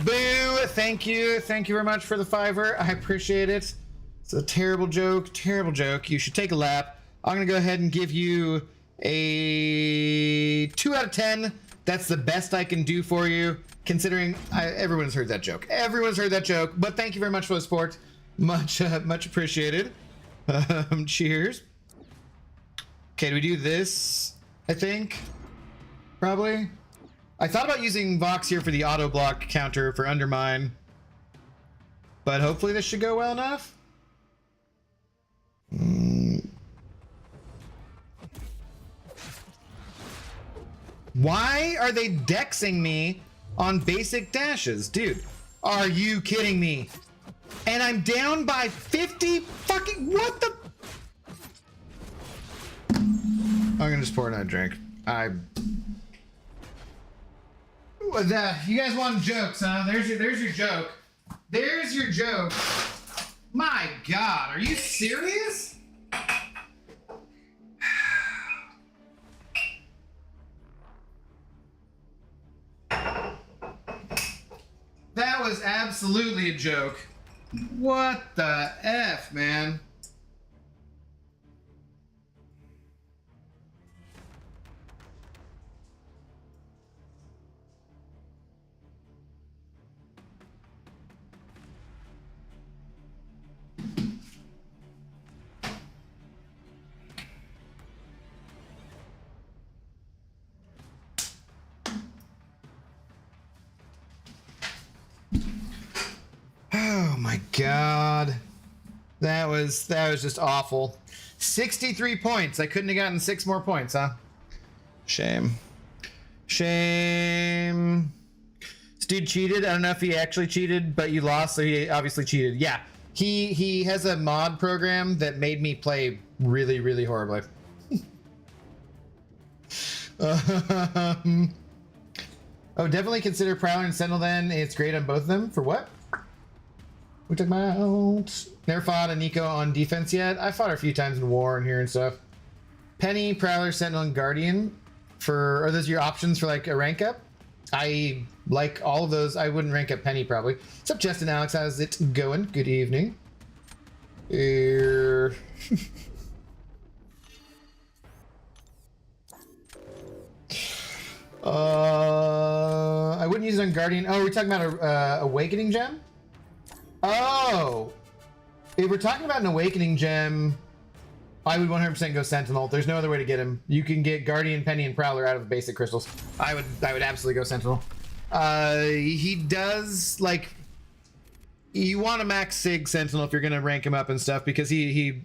Boo. Thank you very much for the $5. I appreciate it. It's a terrible joke. Terrible joke. You should take a lap. I'm gonna go ahead and give you a 2 out of 10. That's the best I can do for you, considering everyone's heard that joke. Everyone's heard that joke, but thank you very much for the support. Much appreciated. Cheers. Okay, do we do this? I think probably. I thought about using Vox here for the auto block counter for Undermine, but hopefully this should go well enough. Why are they dexing me on basic dashes? Dude, are you kidding me? And I'm down by 50 fucking... What the... I'm gonna just pour another drink. You guys want jokes, huh? There's your joke. There's your joke. My God, are you serious? That was absolutely a joke. What the F, man? Oh my God. That was just awful. 63 points. I couldn't have gotten 6 more points, huh? Shame. Shame. This dude cheated. I don't know if he actually cheated, but you lost, so he obviously cheated. Yeah. He has a mod program that made me play really, really horribly. Oh, definitely consider Prowler and Sentinel then. It's great on both of them. For what? We talking about? Never fought a Nico on defense yet. I fought her a few times in war and here and stuff. Penny, Prowler, Sentinel, and Guardian. Are those your options for like a rank up? I like all of those. I wouldn't rank up Penny probably. What's up, Justin Alex? How's it going? Good evening. I wouldn't use it on Guardian. Oh, we're talking about a Awakening Gem? Oh! If we're talking about an Awakening Gem, I would 100% go Sentinel. There's no other way to get him. You can get Guardian, Penny, and Prowler out of the basic crystals. I would absolutely go Sentinel. He does, like... You want to max Sig Sentinel if you're going to rank him up and stuff, because he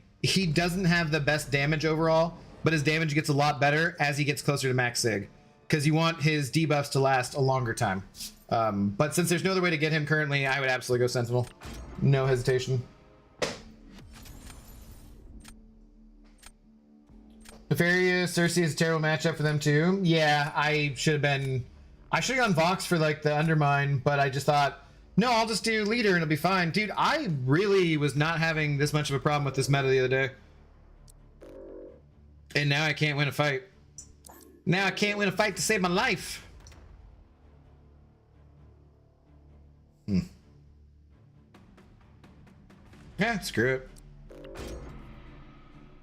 doesn't have the best damage overall, but his damage gets a lot better as he gets closer to max Sig. Because you want his debuffs to last a longer time. But since there's no other way to get him currently, I would absolutely go Sentinel. No hesitation. Nefarious, Cersei is a terrible matchup for them too. Yeah, I should have gone Vox for like the Undermine, but I just thought, no, I'll just do Leader and it'll be fine. Dude, I really was not having this much of a problem with this meta the other day. And now I can't win a fight. Now I can't win a fight to save my life. Yeah, screw it.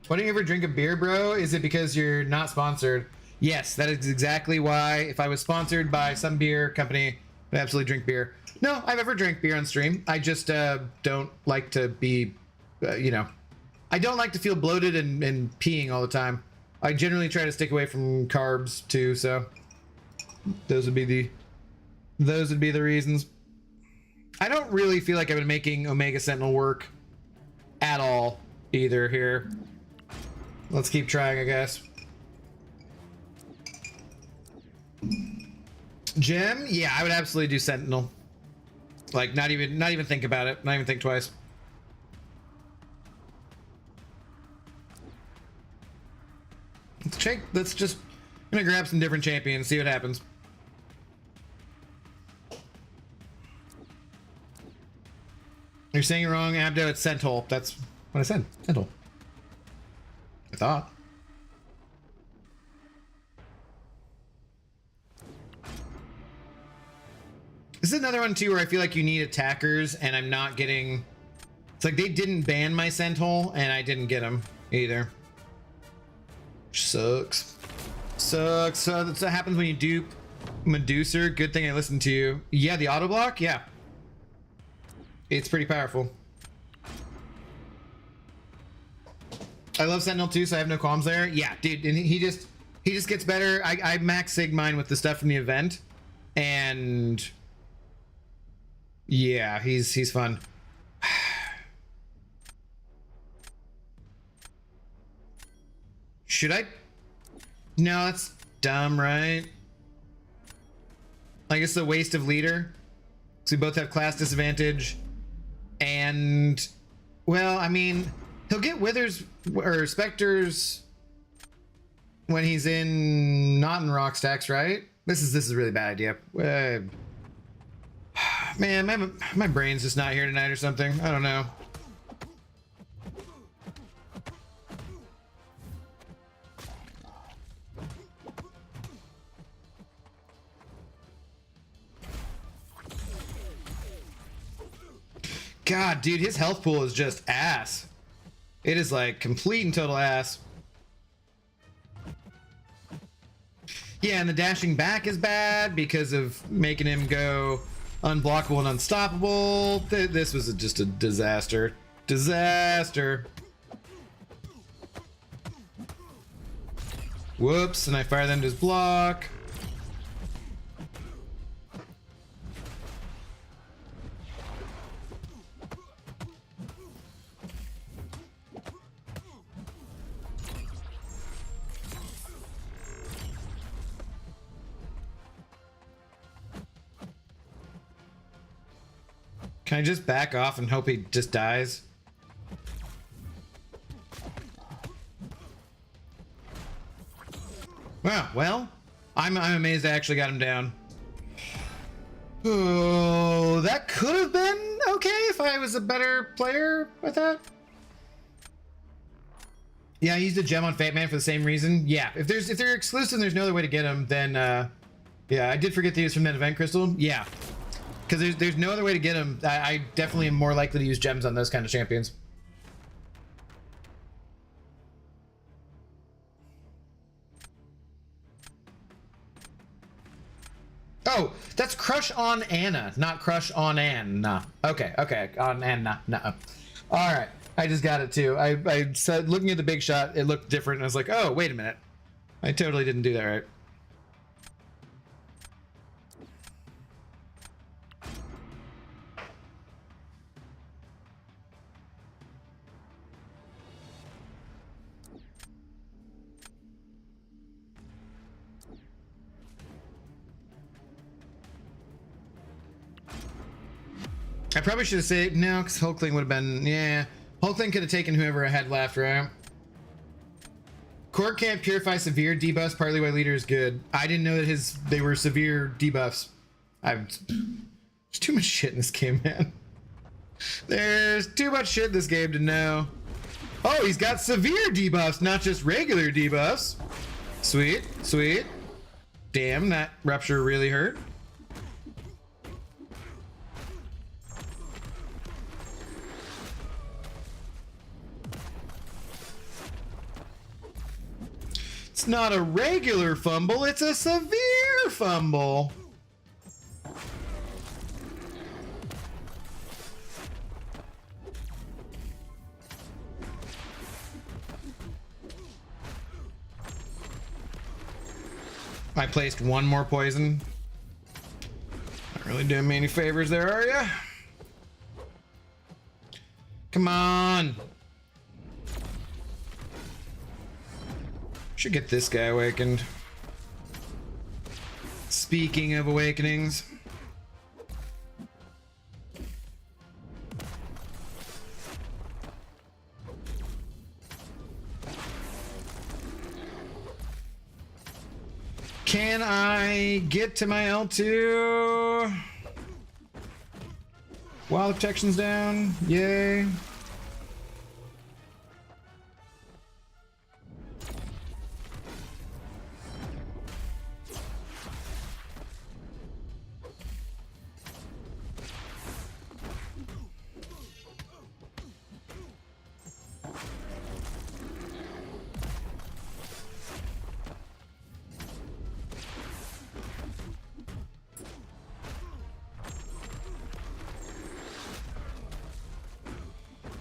Why don't you ever drink a beer, bro? Is it because you're not sponsored? Yes, that is exactly why. If I was sponsored by some beer company, I'd absolutely drink beer. No, I've ever drank beer on stream. I just don't like to be, I don't like to feel bloated and peeing all the time. I generally try to stick away from carbs too, so those would be the reasons. I don't really feel like I've been making Omega Sentinel work at all either here. Let's keep trying, I guess. Gem? Yeah, I would absolutely do Sentinel. Like, not even think about it. Not even think twice. Let's just... I'm gonna grab some different champions, see what happens. You're saying it wrong, Abdo. It's Sentinel. That's what I said. Sentinel. I thought. This is another one too where I feel like you need attackers and I'm not getting... It's like they didn't ban my Sentinel and I didn't get him either. Which sucks. Sucks. So that's what happens when you dupe Medusa. Good thing I listened to you. Yeah, the auto block? Yeah. It's pretty powerful. I love Sentinel too, so I have no qualms there. Yeah, dude, and he just gets better. I max sig mine with the stuff from the event, and yeah, he's fun. Should I? No, that's dumb, right? I guess the waste of leader. So we both have class disadvantage, and well, I mean, he'll get withers or specters when he's not in rock stacks, right? This is a really bad idea. Man, my brain's just not here tonight or something. I don't know. God, dude, his health pool is just ass. It is like complete and total ass. Yeah, and the dashing back is bad because of making him go unblockable and unstoppable. This was just a disaster. Disaster. Whoops, and I fire them to his block. Can I just back off and hope he just dies? Wow, well, I'm amazed I actually got him down. Oh, that could have been okay if I was a better player with that. Yeah, I used a gem on Fate Man for the same reason. Yeah, if they're exclusive and there's no other way to get them, then yeah, I did forget to use from that event crystal. Yeah. Because there's no other way to get them. I definitely am more likely to use gems on those kind of champions. Oh, that's Crush on Anna, not Crush on Anna. Okay, okay, on Anna. No. All right, I just got it too. I said, looking at the big shot, it looked different. And I was like, oh, wait a minute. I totally didn't do that right. I probably should have said no, because Hulkling would have been, yeah. Hulkling could have taken whoever I had left, right? Cork can't purify severe debuffs, partly why leader is good. I didn't know that they were severe debuffs. There's too much shit in this game, man. There's too much shit in this game to know. Oh, he's got severe debuffs, not just regular debuffs. Sweet, sweet. Damn, that rupture really hurt. It's not a regular fumble, it's a severe fumble. I placed one more poison. Not really doing me any favors there, are ya? Come on. Should get this guy awakened. Speaking of awakenings. Can I get to my L2? While the protection's down. Yay.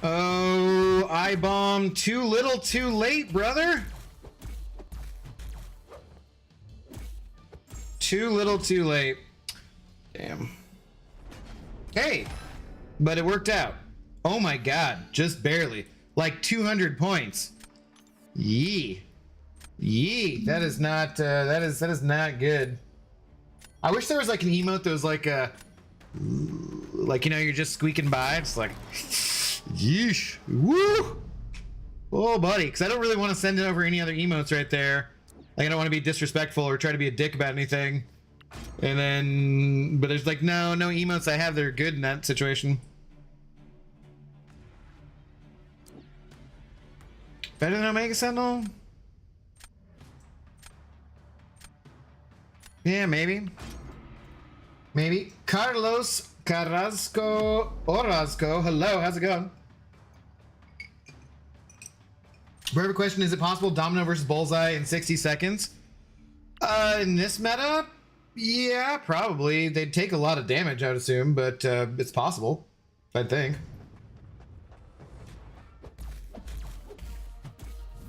Oh, I bombed too little too late, brother. Too little too late. Damn. Hey, but it worked out. Oh my god, just barely. Like 200 points. Yee. Yee. That is not that is not good. I wish there was like an emote that was like a you know, you're just squeaking by. It's like yeesh. Woo! Oh, buddy, because I don't really want to send it over any other emotes right there. Like, I don't want to be disrespectful or try to be a dick about anything. And then, but there's like no emotes I have that are good in that situation. Better than Omega Sentinel? Yeah, maybe. Maybe. Carlos Carrasco Orozco. Hello, how's it going? Forever question, is it possible Domino versus Bullseye in 60 seconds? In this meta? Yeah, probably. They'd take a lot of damage, I would assume, but it's possible, I think.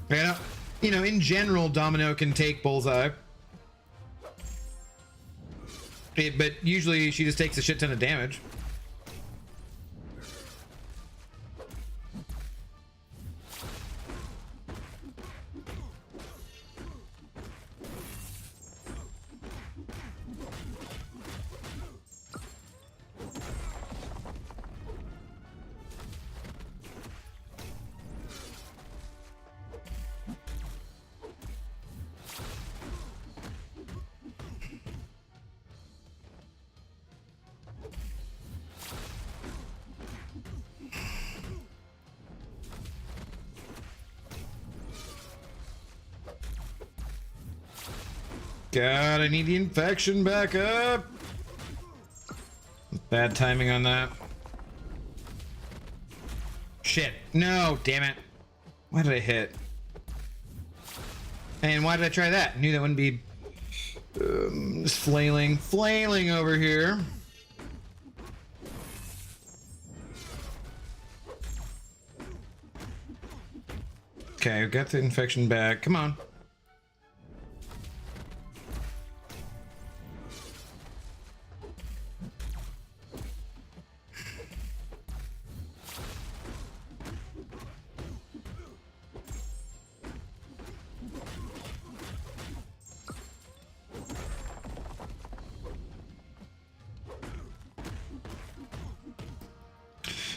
Yeah, you know, in general, Domino can take Bullseye. But usually she just takes a shit ton of damage. God, I need the infection back up. Bad timing on that. Shit. No, damn it. Why did I hit? And why did I try that? I knew that wouldn't be just flailing over here. Okay, we got the infection back. Come on.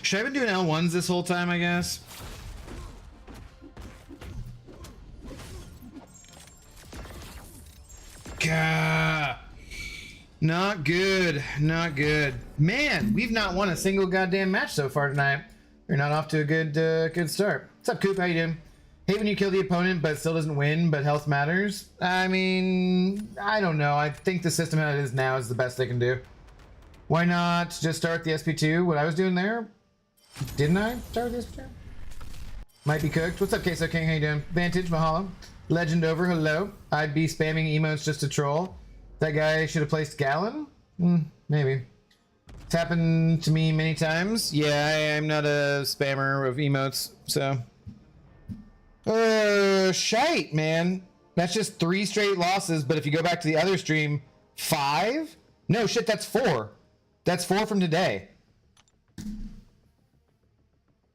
Should I have been doing L1s this whole time, I guess? Gah. Not good. Not good. Man, we've not won a single goddamn match so far tonight. You're not off to a good start. What's up, Coop? How you doing? Hate when you kill the opponent but still doesn't win, but health matters. I mean, I don't know. I think the system that it is now is the best they can do. Why not just start the SP2? What I was doing there? Didn't I start this time? Might be cooked. What's up, Queso King? How you doing? Vantage, mahalo. Legend over, hello. I'd be spamming emotes just to troll. That guy should have placed Gallon? Maybe. It's happened to me many times. Yeah, I'm not a spammer of emotes, so. Shite, man. That's just 3 straight losses, but if you go back to the other stream, 5? No, shit, that's 4. That's 4 from today.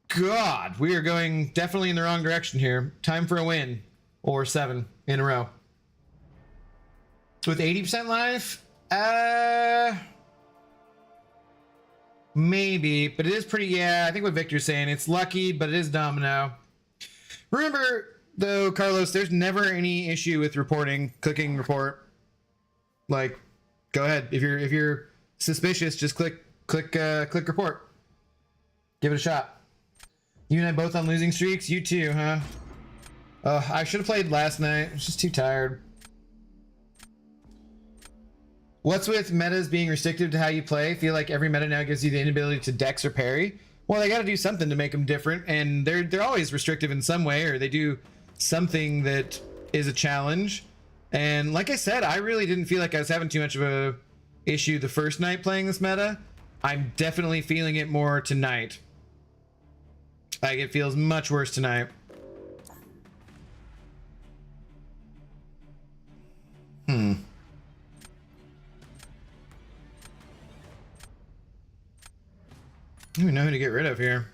God, we are going definitely in the wrong direction here. Time for a win. Or 7 in a row. With 80% life? Maybe, but it is pretty, yeah, I think what Victor's saying, it's lucky, but it is Domino. Remember, though, Carlos, there's never any issue with reporting, clicking report. Like, go ahead. If you're suspicious, just click report. Give it a shot. You and I both on losing streaks? You too, huh? I should have played last night. I was just too tired. What's with metas being restrictive to how you play? Feel like every meta now gives you the inability to dex or parry. Well, they got to do something to make them different, and they're always restrictive in some way, or they do something that is a challenge. And like I said, I really didn't feel like I was having too much of a issue the first night playing this meta. I'm definitely feeling it more tonight. Like, it feels much worse tonight. I don't even know who to get rid of here.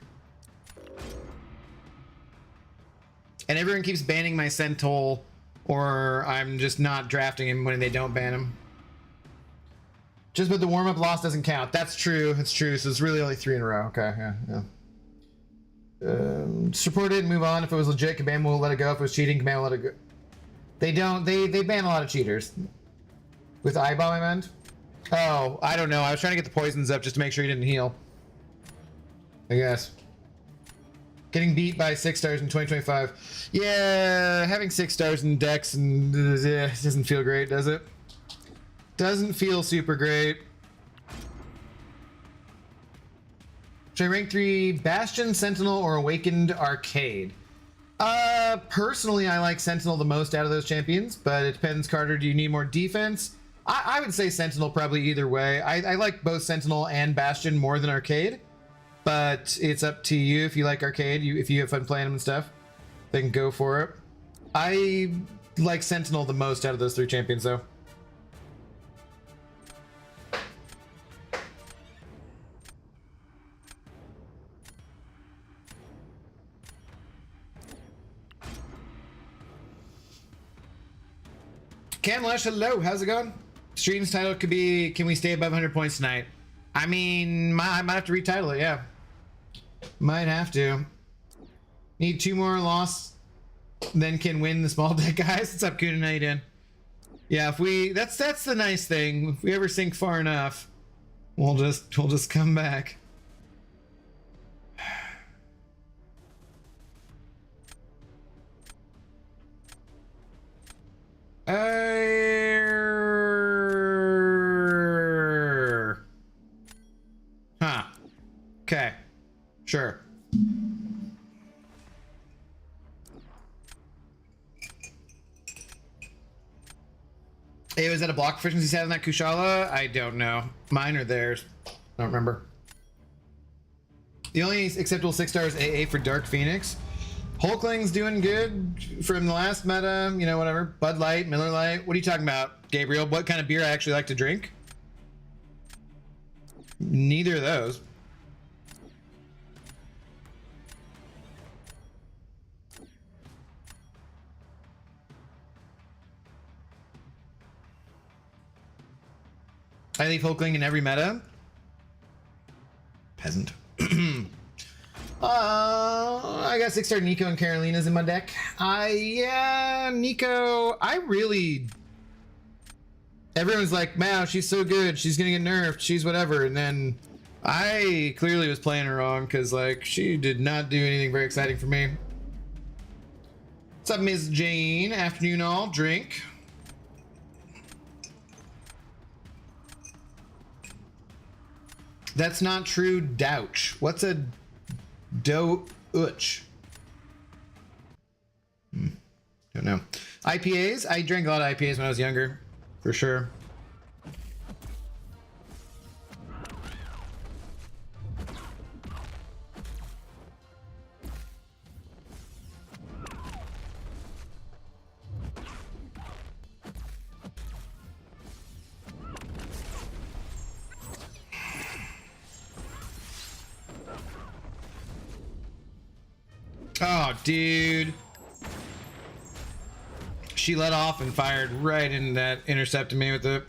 And everyone keeps banning my Centol, or I'm just not drafting him when they don't ban him. Just but the warm-up loss doesn't count. That's true. It's true. So it's really only 3 in a row. Okay, yeah. Just report it and move on. If it was legit, Kabam will let it go. If it was cheating, Kabam will let it go. They don't. They ban a lot of cheaters. With eye bomb, I meant. Oh, I don't know. I was trying to get the poisons up just to make sure he didn't heal. I guess. Getting beat by 6 stars in 2025. Yeah, having 6 stars in Dex and doesn't feel great, does it? Doesn't feel super great. Should I rank 3 Bastion, Sentinel, or Awakened Arcade? Personally, I like Sentinel the most out of those champions, but it depends, Carter. Do you need more defense? I would say Sentinel probably either way. I like both Sentinel and Bastion more than Arcade, but it's up to you if you like Arcade. If you have fun playing them and stuff, then go for it. I like Sentinel the most out of those 3 champions, though. Cam Lush, hello, how's it going? Stream's title could be, can we stay above 100 points tonight? I mean, I might have to retitle it, yeah. Might have to. Need 2 more loss, then can win the small deck, guys. What's up, Kunin? How you doing? Yeah, if we, that's the nice thing. If we ever sink far enough, we'll just come back. Huh. Okay. Sure. Hey, was that a block proficiency set on that Kushala? I don't know. Mine or theirs. I don't remember. The only acceptable 6 stars AA for Dark Phoenix. Hulkling's doing good from the last meta, you know, whatever. Bud Light, Miller Lite. What are you talking about, Gabriel? What kind of beer I actually like to drink? Neither of those. I leave Hulkling in every meta. Peasant. I got 6-star Nico and Carolina's in my deck. Yeah, Nico, everyone's like, wow, she's so good, she's gonna get nerfed, she's whatever, and then I clearly was playing her wrong, because, like, she did not do anything very exciting for me. What's up, Ms. Jane? Afternoon all, drink. That's not true, douch. What's a douch? Don't know. IPAs? I drank a lot of IPAs when I was younger, for sure. Oh, dude. She let off and fired right into that, intercepted me with it.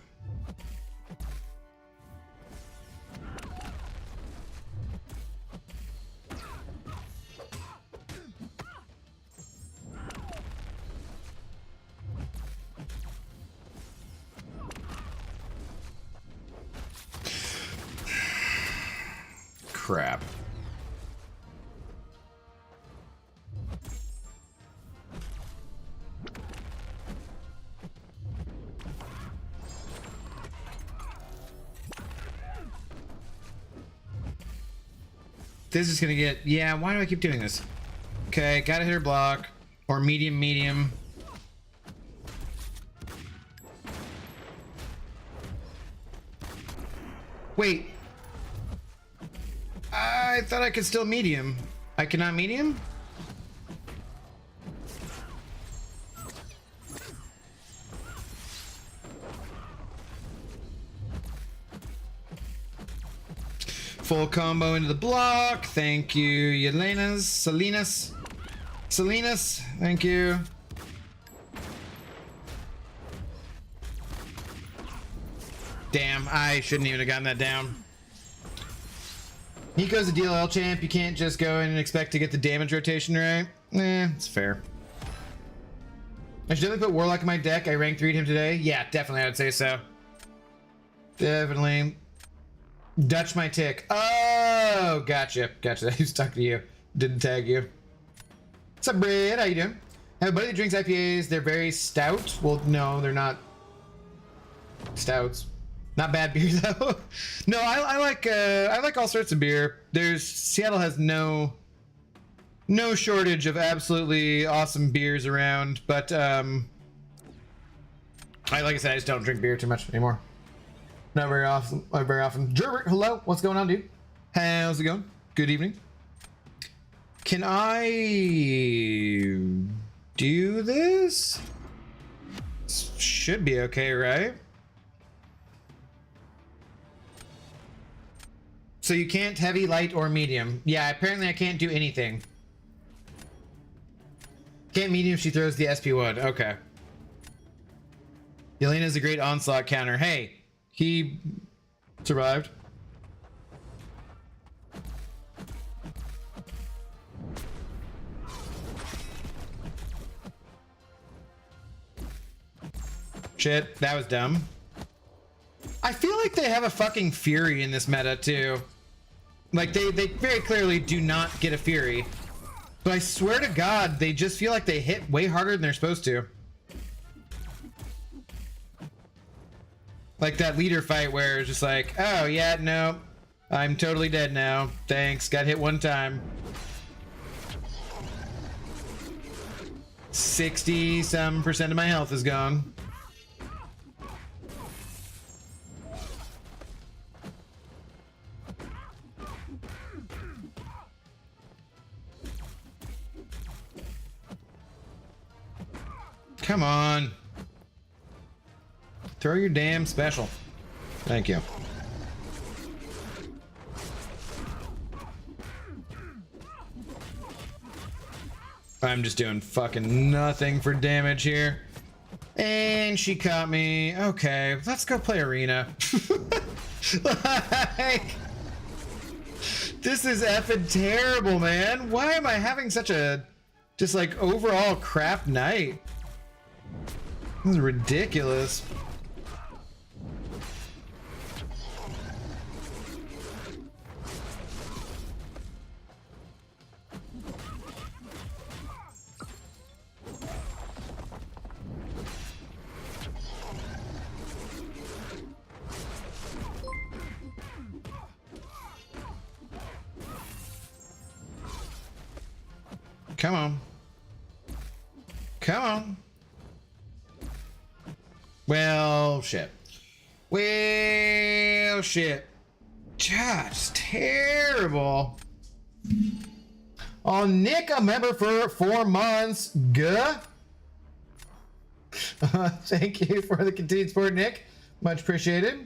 Crap. This is gonna get, yeah, why do I keep doing this? Okay, gotta hit her block. Or medium, medium. Wait. I thought I could still medium. I cannot medium? Full combo into the block. Thank you, Yelena's. Salinas. Thank you. Damn, I shouldn't even have gotten that down. Nico's a DLL champ. You can't just go in and expect to get the damage rotation right. It's fair. I should definitely put Warlock in my deck. I ranked 3'd him today. Yeah, definitely, I would say so. Definitely. Dutch my tick. Oh, gotcha. Gotcha. He was talking to you. Didn't tag you. What's up, Brad? How you doing? I have a buddy that drinks IPAs. They're very stout. Well, no, they're not stouts. Not bad beer though. No, I like all sorts of beer. Seattle has no shortage of absolutely awesome beers around, but like I said, I just don't drink beer too much anymore. Not very often. Gerbert, hello. What's going on, dude? How's it going? Good evening. Can I do this? Should be okay, right? So you can't heavy, light, or medium. Yeah, apparently I can't do anything. Can't medium, she throws the SP wood. Okay. Yelena's a great onslaught counter. Hey, he survived. Shit, that was dumb. I feel like they have a fucking Fury in this meta too. Like they very clearly do not get a Fury. But I swear to God, they just feel like they hit way harder than they're supposed to. Like that leader fight where it's just like, oh yeah, no, I'm totally dead now. Thanks, got hit one time. 60-some% of my health is gone. Come on. Throw your damn special. Thank you. I'm just doing fucking nothing for damage here. And she caught me. Okay, let's go play arena. Like, this is effing terrible, man. Why am I having such a just like overall crap night? This is ridiculous. Come on. Come on. Well, shit. Well, shit. Just terrible. Oh, Nick, a member for 4 months. Guh. Thank you for the continued support, Nick. Much appreciated.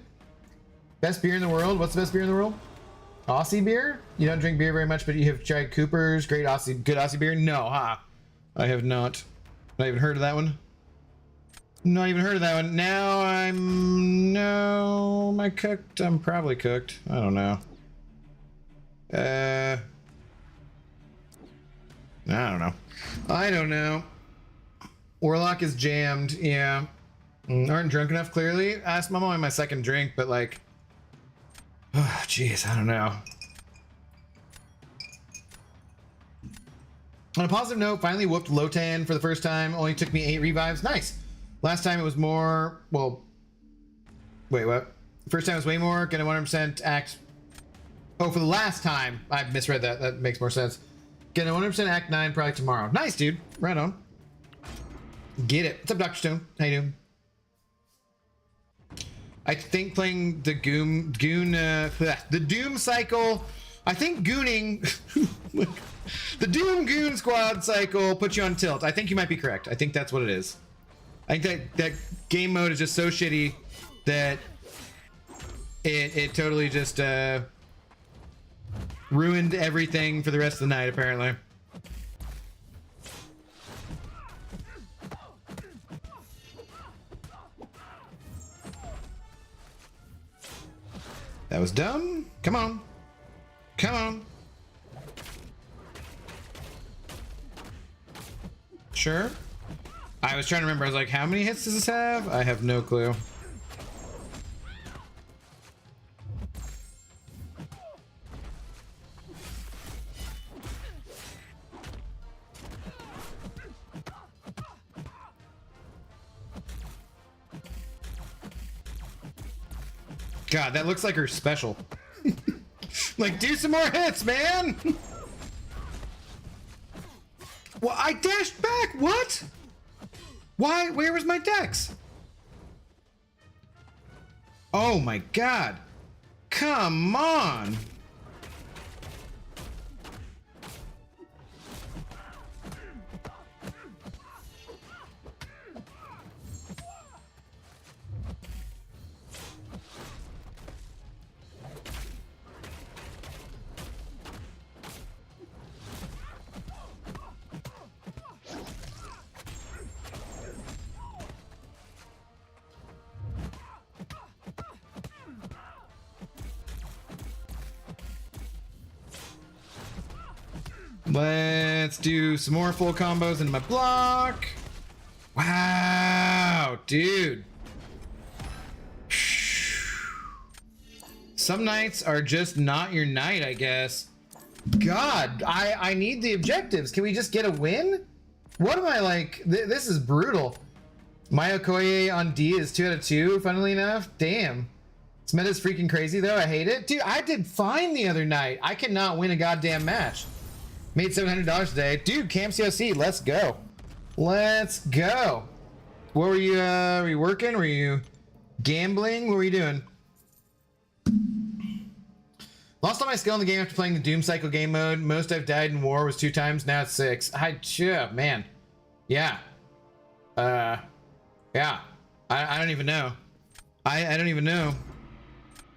Best beer in the world. What's the best beer in the world? Aussie beer? You don't drink beer very much, but you have tried Cooper's great Aussie, good Aussie beer? No, huh? I have not. Not even heard of that one. Not even heard of that one. Now no, am I cooked? I'm probably cooked. I don't know. I don't know. I don't know. Warlock is jammed. Yeah. Aren't drunk enough, clearly. I'm only my second drink, but like, oh, jeez, I don't know. On a positive note, finally whooped Lotan for the first time. Only took me 8 revives. Nice. Last time it was more, well, wait, what? First time was way more. Gonna 100% act. Oh, for the last time. I misread that. That makes more sense. Gonna 100% act 9 probably tomorrow. Nice, dude. Right on. Get it. What's up, Dr. Stone? How you doing? I think playing the the Doom cycle, I think gooning, the Doom Goon Squad cycle puts you on tilt. I think you might be correct. I think that's what it is. I think that game mode is just so shitty that it totally just ruined everything for the rest of the night, apparently. That was dumb. Come on. Come on. Sure. I was trying to remember. I was like, how many hits does this have? I have no clue. God, that looks like her special. Like, do some more hits, man! Well, I dashed back, what? Why? Where was my dex? Oh my god. Come on! Let's do some more full combos into my block. Wow, dude. Some nights are just not your night, I guess. God, I need the objectives. Can we just get a win? What am I like? This is brutal. My Okoye on D is 2 out of 2, funnily enough. Damn. This meta's freaking crazy, though. I hate it. Dude, I did fine the other night. I cannot win a goddamn match. Made $700 today. Dude, Camp COC, let's go. Let's go. What were you working? Were you gambling? What were you doing? Lost all my skill in the game after playing the Doom Cycle game mode. Most I've died in war was 2 times, now it's 6. Man. Yeah. Yeah. I don't even know. I don't even know.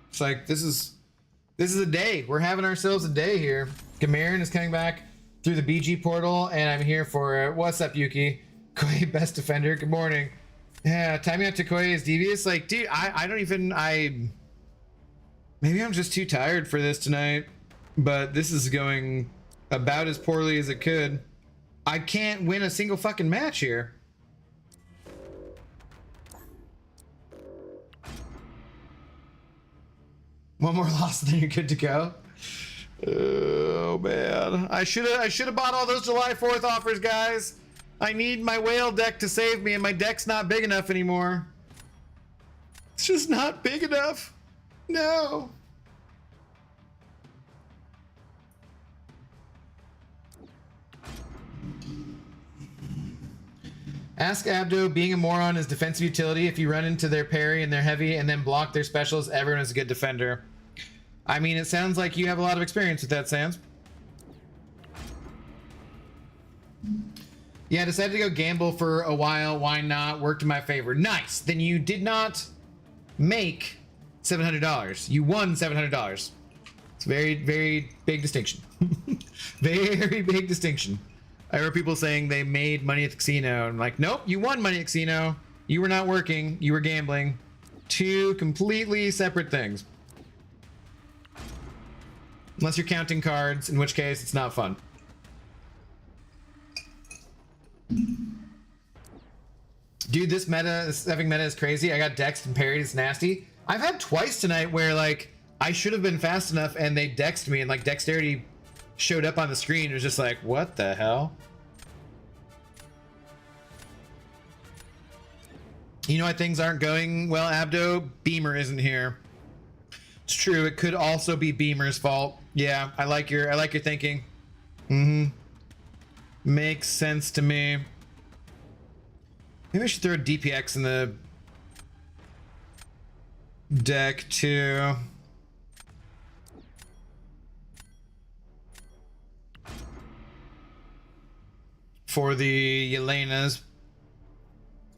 It's like, this is a day. We're having ourselves a day here. Gamarin is coming back through the BG portal, and I'm here for it. What's up, Yuki? Koi, best defender. Good morning. Yeah, timing out to Koi is devious. Like, dude, I don't even, maybe I'm just too tired for this tonight, but this is going about as poorly as it could. I can't win a single fucking match here. One more loss and then you're good to go. Oh man, I should have bought all those July 4th offers, guys. I need my whale deck to save me, and my deck's not big enough anymore. It's just not big enough. No. Ask Abdo, being a moron is defensive utility. If you run into their parry and their heavy and then block their specials, everyone is a good defender. I mean, it sounds like you have a lot of experience with that, Sans. Yeah, decided to go gamble for a while. Why not? Worked in my favor. Nice. Then you did not make $700. You won $700. It's a very, very big distinction. Very big distinction. I heard people saying they made money at the casino. I'm like, nope, you won money at the casino. You were not working. You were gambling. Two completely separate things. Unless you're counting cards, in which case it's not fun. Dude, this effing meta is crazy. I got dexed and parried. It's nasty. I've had twice tonight where, like, I should have been fast enough and they dexed me and, like, dexterity showed up on the screen. It was just like, what the hell? You know why things aren't going well, Abdo? Beamer isn't here. It's true. It could also be Beamer's fault. Yeah, I like your thinking. Mm-hmm. Makes sense to me. Maybe I should throw a DPX in the deck too. For the Yelenas.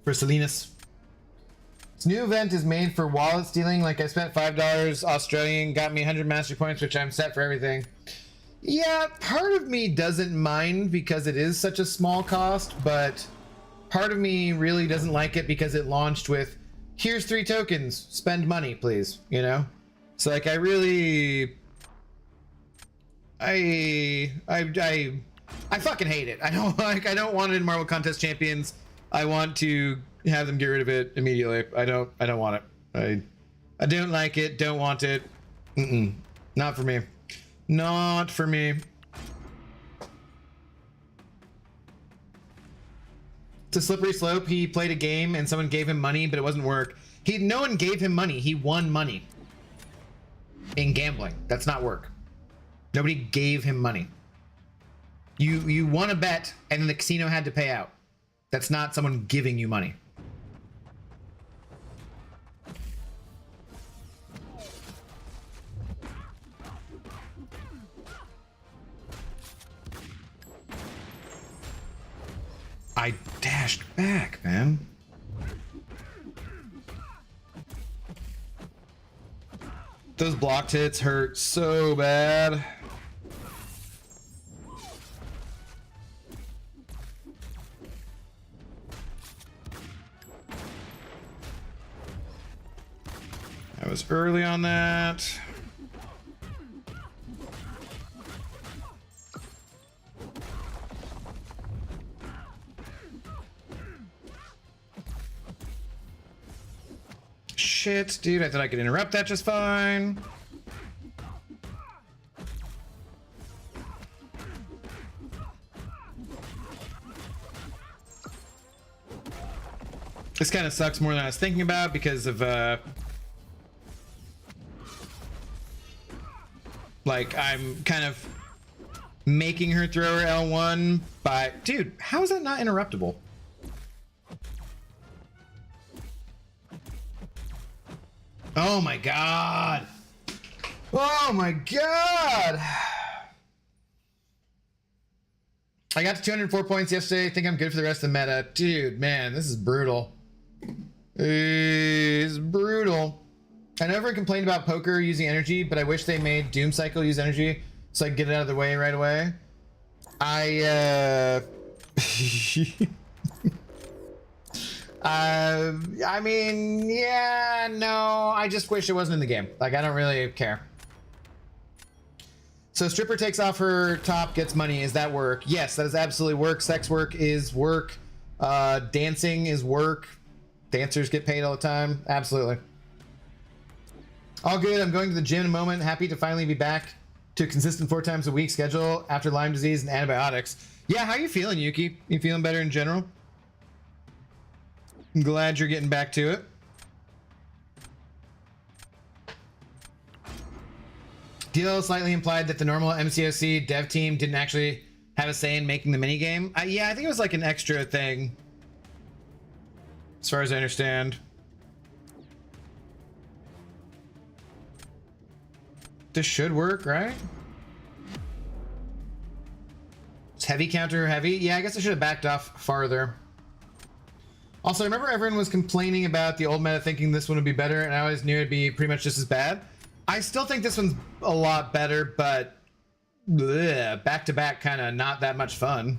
For Salinas. This new event is made for wallet stealing. Like, I spent $5 Australian, got me 100 mastery points, which I'm set for everything. Yeah, part of me doesn't mind because it is such a small cost, but part of me really doesn't like it because it launched with, here's 3 tokens, spend money, please, you know? So, like, I really... I fucking hate it. I don't want it in Marvel Contest Champions. I want to have them get rid of it immediately. I don't want it. I don't like it. Don't want it. Not for me. Not for me. It's a slippery slope. He played a game and someone gave him money, but it wasn't work. No one gave him money. He won money. in gambling. That's not work. Nobody gave him money. You won a bet and then the casino had to pay out. That's not someone giving you money. I dashed back, man. Those blocked hits hurt so bad. I was early on that. Shit, dude, I thought I could interrupt that just fine. This kind of sucks more than I was thinking about because of, like, I'm kind of making her throw her L1 by... Dude, how is that not interruptible? Oh my god! Oh my god! I got to 204 points yesterday. I think I'm good for the rest of the meta. Dude, man, this is brutal. It's brutal. I never complained about poker using energy, but I wish they made Doom Cycle use energy so I can get it out of the way right away. I mean, yeah, no, I just wish it wasn't in the game. Like, I don't really care. So stripper takes off her top, gets money. Is that work? Yes, that is absolutely work. Sex work is work. Dancing is work. Dancers get paid all the time. Absolutely. All good. I'm going to the gym in a moment. Happy to finally be back to a consistent 4 times a week schedule after Lyme disease and antibiotics. Yeah, how you feeling, Yuki? You feeling better in general? I'm glad you're getting back to it. DL slightly implied that the normal MCOC dev team didn't actually have a say in making the minigame. Yeah, I think it was like an extra thing, as far as I understand. This should work, right? Is heavy counter heavy? Yeah, I guess I should have backed off farther. Also, I remember everyone was complaining about the old meta, thinking this one would be better, and I always knew it'd be pretty much just as bad. I still think this one's a lot better, but back to back, kind of not that much fun.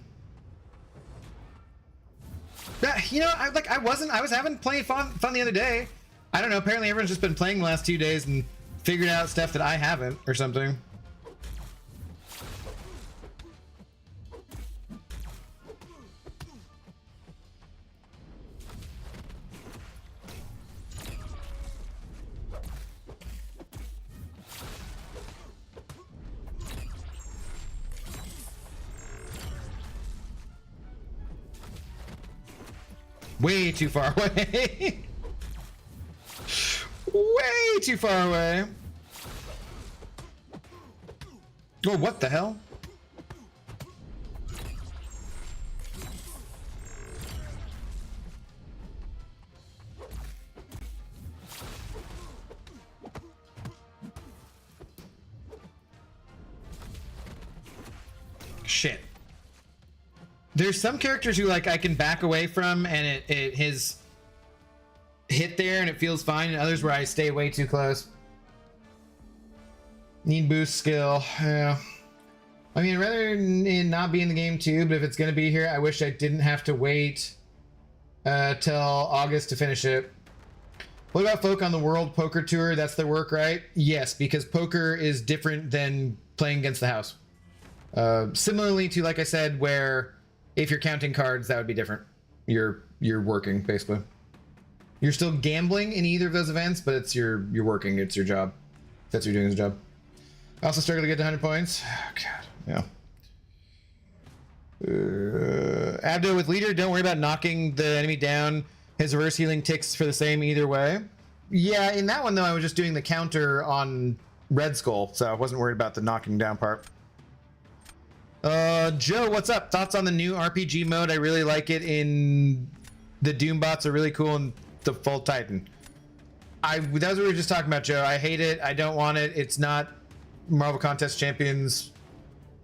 Yeah, you know, I was having plenty of fun the other day. I don't know. Apparently, everyone's just been playing the last 2 days and figured out stuff that I haven't, or something. Way too far away. Way too far away. Oh, what the hell? Shit. There's some characters who, like, I can back away from and his hit there and it feels fine, and others where I stay way too close. Need boost skill. Yeah. I mean, rather it not be in the game too, but if it's gonna be here, I wish I didn't have to wait till August to finish it. What about folk on the World Poker Tour? That's their work, right? Yes, because poker is different than playing against the house. Similarly to, like I said, where if you're counting cards, that would be different. You're working, basically. You're still gambling in either of those events, but it's you're working. It's your job. That's what you're doing as a job. I also struggle to get to 100 points. Oh, God, yeah. Abdo with leader, don't worry about knocking the enemy down. His reverse healing ticks for the same either way. Yeah, in that one, though, I was just doing the counter on Red Skull, so I wasn't worried about the knocking down part. Joe, what's up? Thoughts on the new RPG mode? I really like it in the Doom bots are really cool in the Full Titan. That was what we were just talking about, Joe. I hate it. I don't want it. It's not Marvel Contest Champions.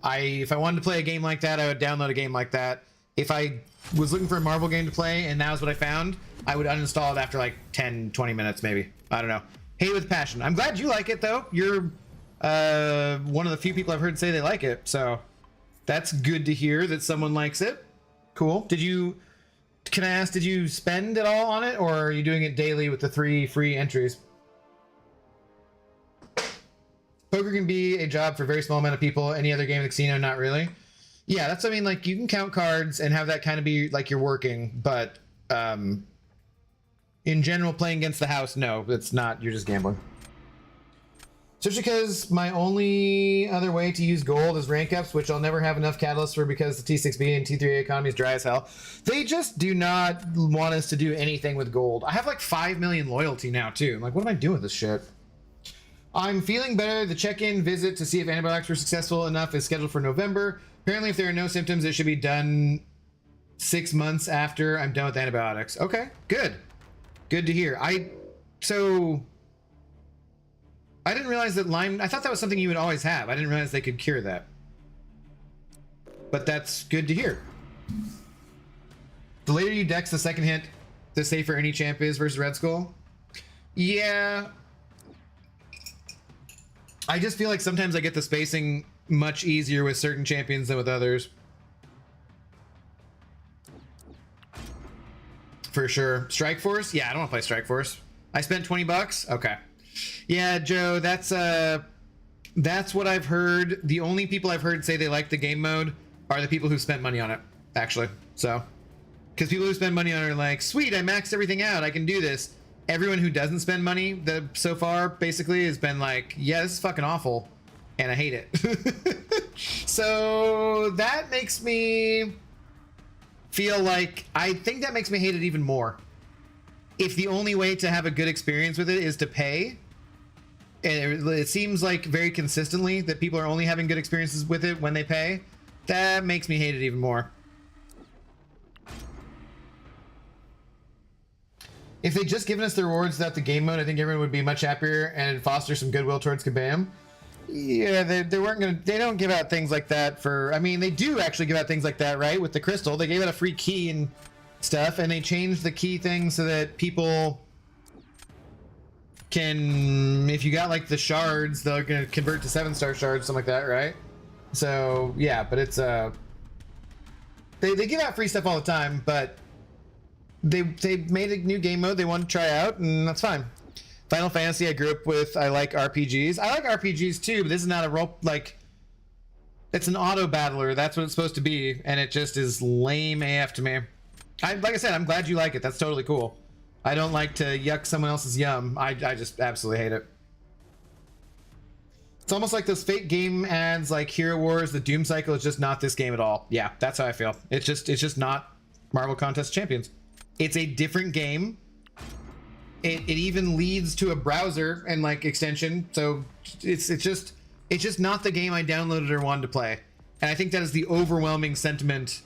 If I wanted to play a game like that, I would download a game like that. If I was looking for a Marvel game to play and that was what I found, I would uninstall it after like 10, 20 minutes maybe. I don't know. Hate it with passion. I'm glad you like it though. You're one of the few people I've heard say they like it. So that's good to hear that someone likes it. Cool. Can I ask, did you spend at all on it, or are you doing it daily with the 3 free entries? Poker can be a job for a very small amount of people. Any other game in the casino, not really. Yeah, that's what I mean. Like, you can count cards and have that kind of be like you're working, but in general, playing against the house, no, it's not. You're just gambling. Especially because my only other way to use gold is rank ups, which I'll never have enough catalysts for because the T6B and T3A economy is dry as hell. They just do not want us to do anything with gold. I have like 5 million loyalty now too. I'm like, what am I doing with this shit? I'm feeling better. The check-in visit to see if antibiotics were successful enough is scheduled for November. Apparently, if there are no symptoms, it should be done 6 months after I'm done with antibiotics. Okay, good. Good to hear. I didn't realize that Lyme... I thought that was something you would always have. I didn't realize they could cure that. But that's good to hear. The later you dex, the second hit, the safer any champ is versus Red Skull. Yeah. I just feel like sometimes I get the spacing much easier with certain champions than with others. For sure. Strike Force? Yeah, I don't want to play Strike Force. I spent 20 bucks? Okay. Yeah, Joe, that's what I've heard. The only people I've heard say they like the game mode are the people who spent money on it, actually. So, because people who spend money on it are like, sweet, I maxed everything out, I can do this. Everyone who doesn't spend money so far basically has been like, yeah, this is fucking awful, and I hate it. So that makes me feel like, I think that makes me hate it even more. If the only way to have a good experience with it is to pay, and it seems like very consistently that people are only having good experiences with it when they pay, that makes me hate it even more. If they'd just given us the rewards without the game mode, I think everyone would be much happier and it'd foster some goodwill towards Kabam. Yeah, they don't give out things like that for, I mean, they do actually give out things like that, right? With the crystal, they gave out a free key and stuff, and they changed the key thing so that people can, if you got like the shards, they're gonna convert to 7-star shards, something like that, right? So yeah, but it's they give out free stuff all the time, but they made a new game mode they want to try out, and that's fine. Final Fantasy I grew up with. I like RPGs. I like RPGs too, but this is not a role, like, it's an auto battler. That's what it's supposed to be, and it just is lame AF to me. Like I said, I'm glad you like it. That's totally cool. I don't like to yuck someone else's yum. I just absolutely hate it. It's almost like those fake game ads like Hero Wars, the Doom Cycle is just not this game at all. Yeah, that's how I feel. It's just not Marvel Contest Champions. It's a different game. It even leads to a browser and like extension, so it's just not the game I downloaded or wanted to play. And I think that is the overwhelming sentiment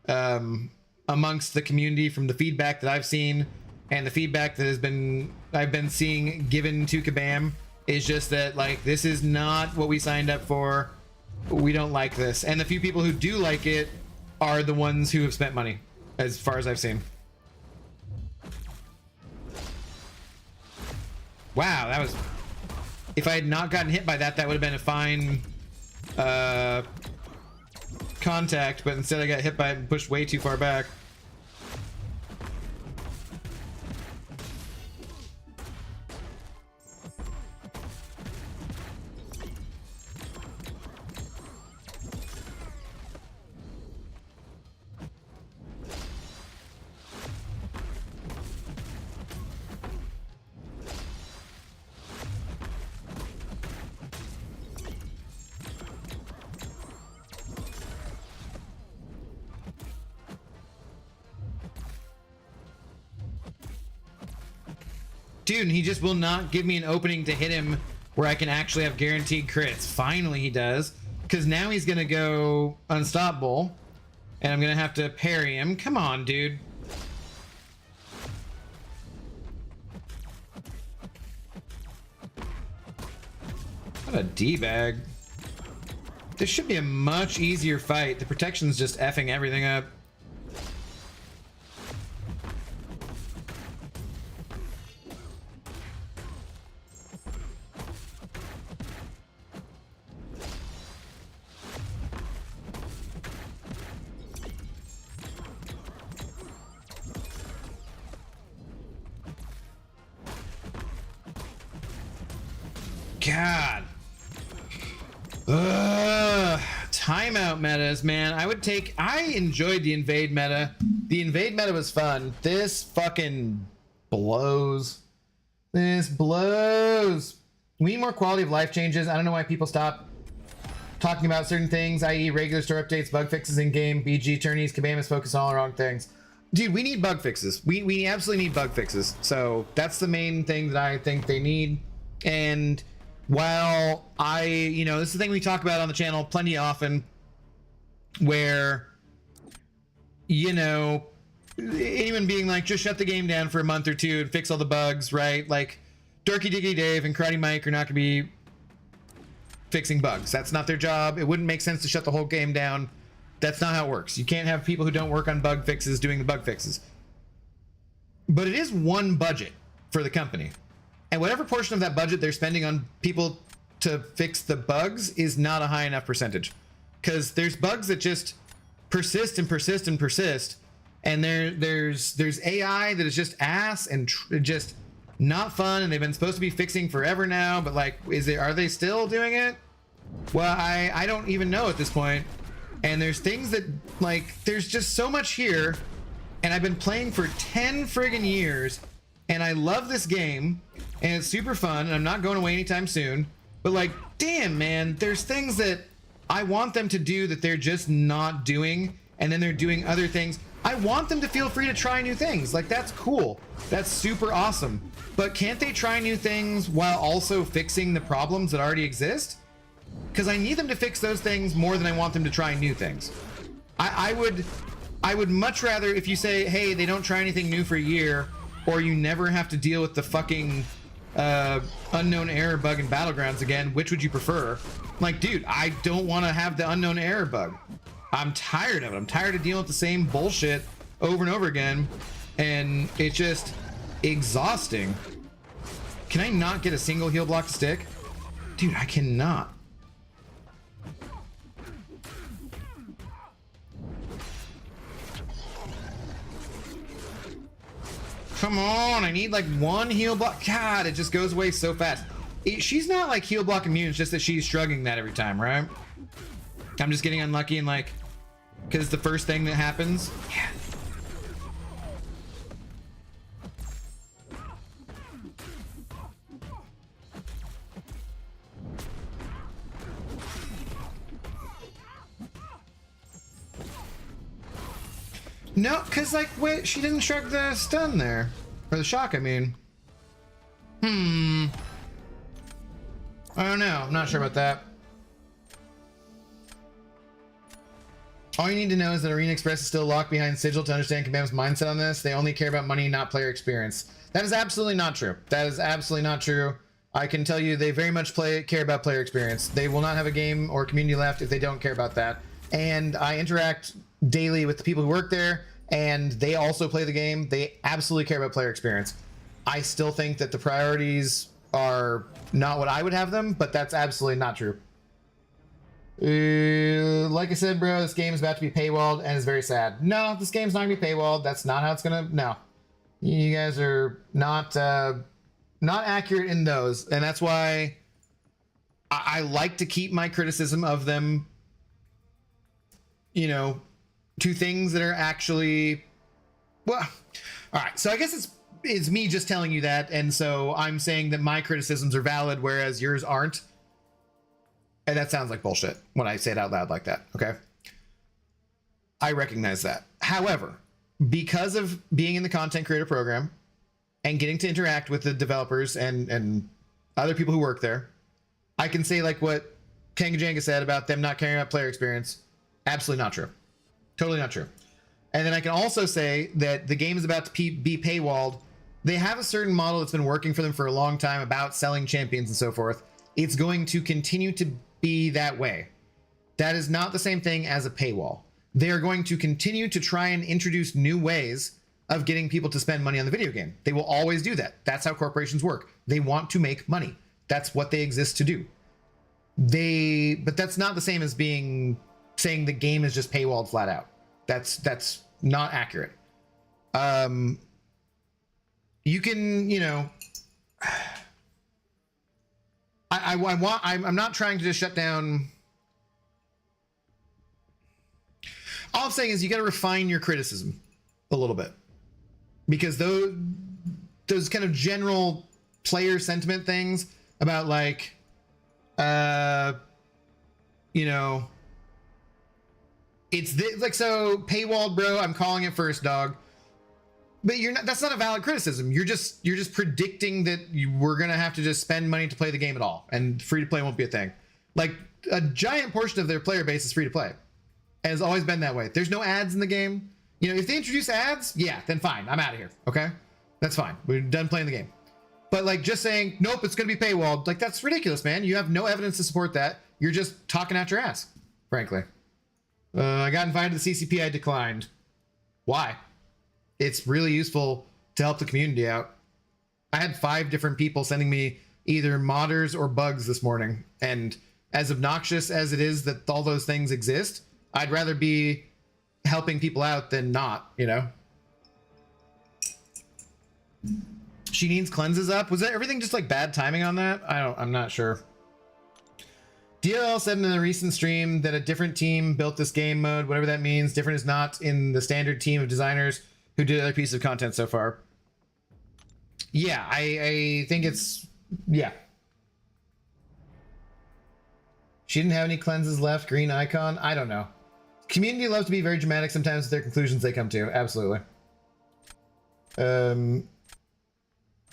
amongst the community from the feedback that I've seen, and the feedback that I've been seeing given to Kabam is just that, like, this is not what we signed up for. We don't like this. And the few people who do like it are the ones who have spent money, as far as I've seen. Wow, that was... If I had not gotten hit by that, that would have been a fine contact, but instead I got hit by it and pushed way too far back. Dude, he just will not give me an opening to hit him where I can actually have guaranteed crits. Finally he does, because now he's gonna go unstoppable, and I'm gonna have to parry him. Come on, dude. What a D-bag. This should be a much easier fight. The protection's just effing everything up. God. Timeout metas, man. I enjoyed the invade meta. The invade meta was fun. This fucking blows. This blows. We need more quality of life changes. I don't know why people stop talking about certain things, i.e. regular store updates, bug fixes in game, BG tourneys, Kabam is focused on all the wrong things. Dude, we need bug fixes. We absolutely need bug fixes. So that's the main thing that I think they need. And while this is the thing we talk about on the channel plenty often, where, anyone being like, just shut the game down for a month or two and fix all the bugs, right? Like, Dorky Diggity Dave and Karate Mike are not going to be fixing bugs. That's not their job. It wouldn't make sense to shut the whole game down. That's not how it works. You can't have people who don't work on bug fixes doing the bug fixes. But it is one budget for the company. And whatever portion of that budget they're spending on people to fix the bugs is not a high enough percentage. Because there's bugs that just persist and persist and persist. And there's AI that is just ass and just not fun. And they've been supposed to be fixing forever now. But like, are they still doing it? Well, I don't even know at this point. And there's things that, like, there's just so much here. And I've been playing for 10 friggin' years. And I love this game. And it's super fun. And I'm not going away anytime soon. But like, damn, man, there's things that I want them to do that they're just not doing. And then they're doing other things. I want them to feel free to try new things. Like, that's cool. That's super awesome. But can't they try new things while also fixing the problems that already exist? Because I need them to fix those things more than I want them to try new things. I would much rather, if you say, hey, they don't try anything new for a year, or you never have to deal with the fucking unknown error bug in Battlegrounds again, which would you prefer? Like, dude, I don't want to have the unknown error bug. I'm tired of it. I'm tired of dealing with the same bullshit over and over again, and it's just exhausting. Can I not get a single heal block to stick? Dude, I cannot. Come on, I need like one heal block. God, it just goes away so fast. She's not like heal block immune, it's just that she's shrugging that every time, right? I'm just getting unlucky and like, because it's the first thing that happens. Yeah. No, because like, wait, she didn't shrug the stun there. Or the shock, I mean. I don't know. I'm not sure about that. All you need to know is that Arena Express is still locked behind Sigil to understand Kabam's mindset on this. They only care about money, not player experience. That is absolutely not true. That is absolutely not true. I can tell you they very much care about player experience. They will not have a game or community left if they don't care about that. And I interact daily with the people who work there, and they also play the game. They absolutely care about player experience. I still think that the priorities are not what I would have them, but that's absolutely not true. Like I said, bro, this game is about to be paywalled, and it's very sad. No, this game's not gonna be paywalled. That's not how it's gonna. No, you guys are not accurate in those, and that's why I like to keep my criticism of them, to things that are actually, well, all right. So I guess it's me just telling you that, and so I'm saying that my criticisms are valid, whereas yours aren't. And that sounds like bullshit when I say it out loud like that, okay? I recognize that. However, because of being in the content creator program and getting to interact with the developers and other people who work there, I can say like what Kangajanga said about them not caring about player experience. Absolutely not true. Totally not true. And then I can also say that the game is about to be paywalled. They have a certain model that's been working for them for a long time about selling champions and so forth. It's going to continue to be that way. That is not the same thing as a paywall. They are going to continue to try and introduce new ways of getting people to spend money on the video game. They will always do that. That's how corporations work. They want to make money. That's what they exist to do. But that's not the same as saying the game is just paywalled flat out. That's not accurate. You can, you know, I'm not trying to just shut down. All I'm saying is you got to refine your criticism a little bit, because those kind of general player sentiment things about like, you know, it's like, so paywalled, bro. I'm calling it first, dog. But you're not. That's not a valid criticism. You're just predicting that we're gonna have to just spend money to play the game at all, and free to play won't be a thing. Like a giant portion of their player base is free to play, and it's always been that way. There's no ads in the game. You know, if they introduce ads, yeah, then fine. I'm out of here. Okay, that's fine. We're done playing the game. But like just saying nope, it's gonna be paywalled, like that's ridiculous, man. You have no evidence to support that. You're just talking out your ass, frankly. I got invited to the CCP. I declined. Why? It's really useful to help the community out. I had 5 different people sending me either modders or bugs this morning. And as obnoxious as it is that all those things exist, I'd rather be helping people out than not, you know? She needs cleanses up. Was that everything just like bad timing on that? I'm not sure. DLL said in a recent stream that a different team built this game mode, whatever that means. Different is not in the standard team of designers who did other pieces of content so far. Yeah, I think it's, yeah. She didn't have any cleanses left. Green icon. I don't know. Community loves to be very dramatic sometimes with their conclusions they come to. Absolutely. Command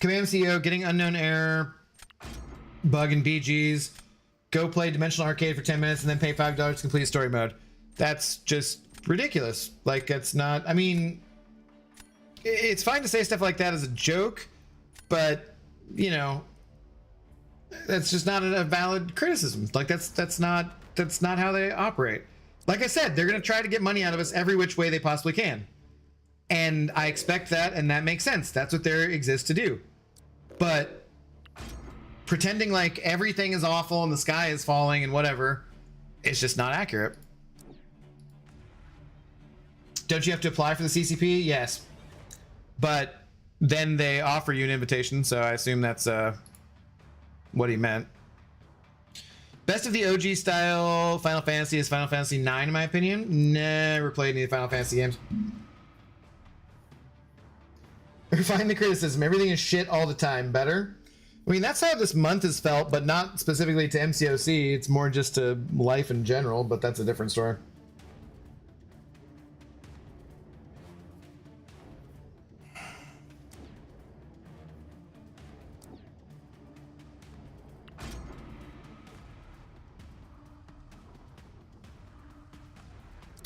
CEO getting unknown error, bug in BGs. Go play Dimensional Arcade for 10 minutes and then pay $5 to complete story mode. That's just ridiculous. Like, it's not, I mean, it's fine to say stuff like that as a joke, but you know, that's just not a valid criticism. Like that's not how they operate. Like I said, they're going to try to get money out of us every which way they possibly can. And I expect that, and that makes sense. That's what they exist to do. But pretending like everything is awful and the sky is falling and whatever, it's just not accurate. Don't you have to apply for the CCP? Yes. But then they offer you an invitation, so I assume that's what he meant. Best of the OG style Final Fantasy is Final Fantasy 9 in my opinion. Never played any Final Fantasy games. Refine the criticism. Everything is shit all the time. Better? I mean, that's how this month has felt, but not specifically to MCOC. It's more just to life in general, but that's a different story.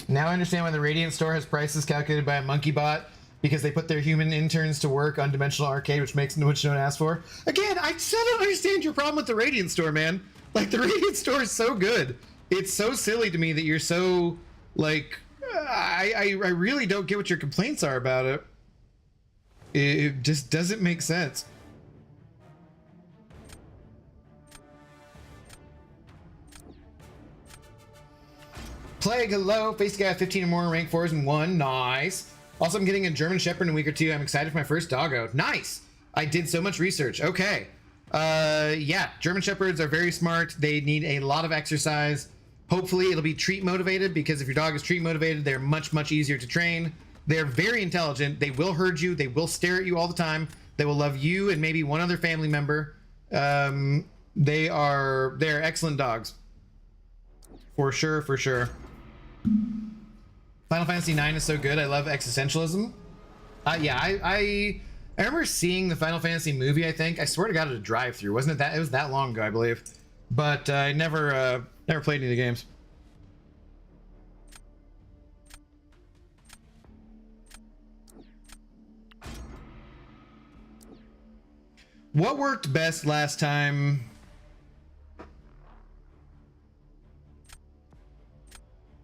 Now I understand why the Radiant store has prices calculated by a monkey bot, because they put their human interns to work on Dimensional Arcade, which no one asked for. Again, I still don't understand your problem with the Radiant store, man. Like, the Radiant store is so good. It's so silly to me that you're so, like, I really don't get what your complaints are about it. It just doesn't make sense. Plague, hello. Face guy 15 or more, rank 4s and 1. Nice. Also, I'm getting a German Shepherd in a week or 2. I'm excited for my first doggo. Nice. I did so much research. Okay. Yeah, German Shepherds are very smart. They need a lot of exercise. Hopefully, it'll be treat motivated, because if your dog is treat motivated, they're much, much easier to train. They're very intelligent. They will herd you. They will stare at you all the time. They will love you and maybe one other family member. They're excellent dogs. For sure, for sure. Final Fantasy 9 is so good. I love existentialism. Yeah, I remember seeing the Final Fantasy movie, I think. I swear to God, at a drive-through. Wasn't it that? It was that long ago, I believe. but I never played any of the games. What worked best last time?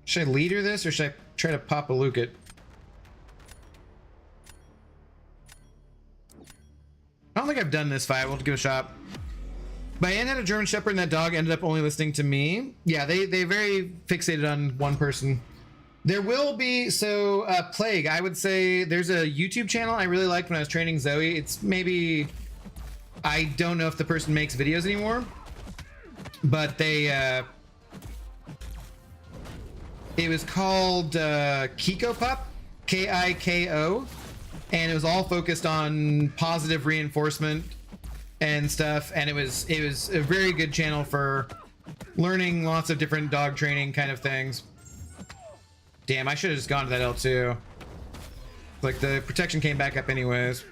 Should I leader this or should I try to pop a Luke it? I don't think I've done this fight. We'll give it a shot. My aunt had a German Shepherd and that dog ended up only listening to me. Yeah, they very fixated on one person. There will be, so Plague, I would say there's a YouTube channel I really liked when I was training Zoe. It's maybe, I don't know if the person makes videos anymore, but they, it was called Kiko Pup, Kiko, and it was all focused on positive reinforcement and stuff, and it was a very good channel for learning lots of different dog training kind of things. Damn, I should have just gone to that L2. Like, the protection came back up anyways.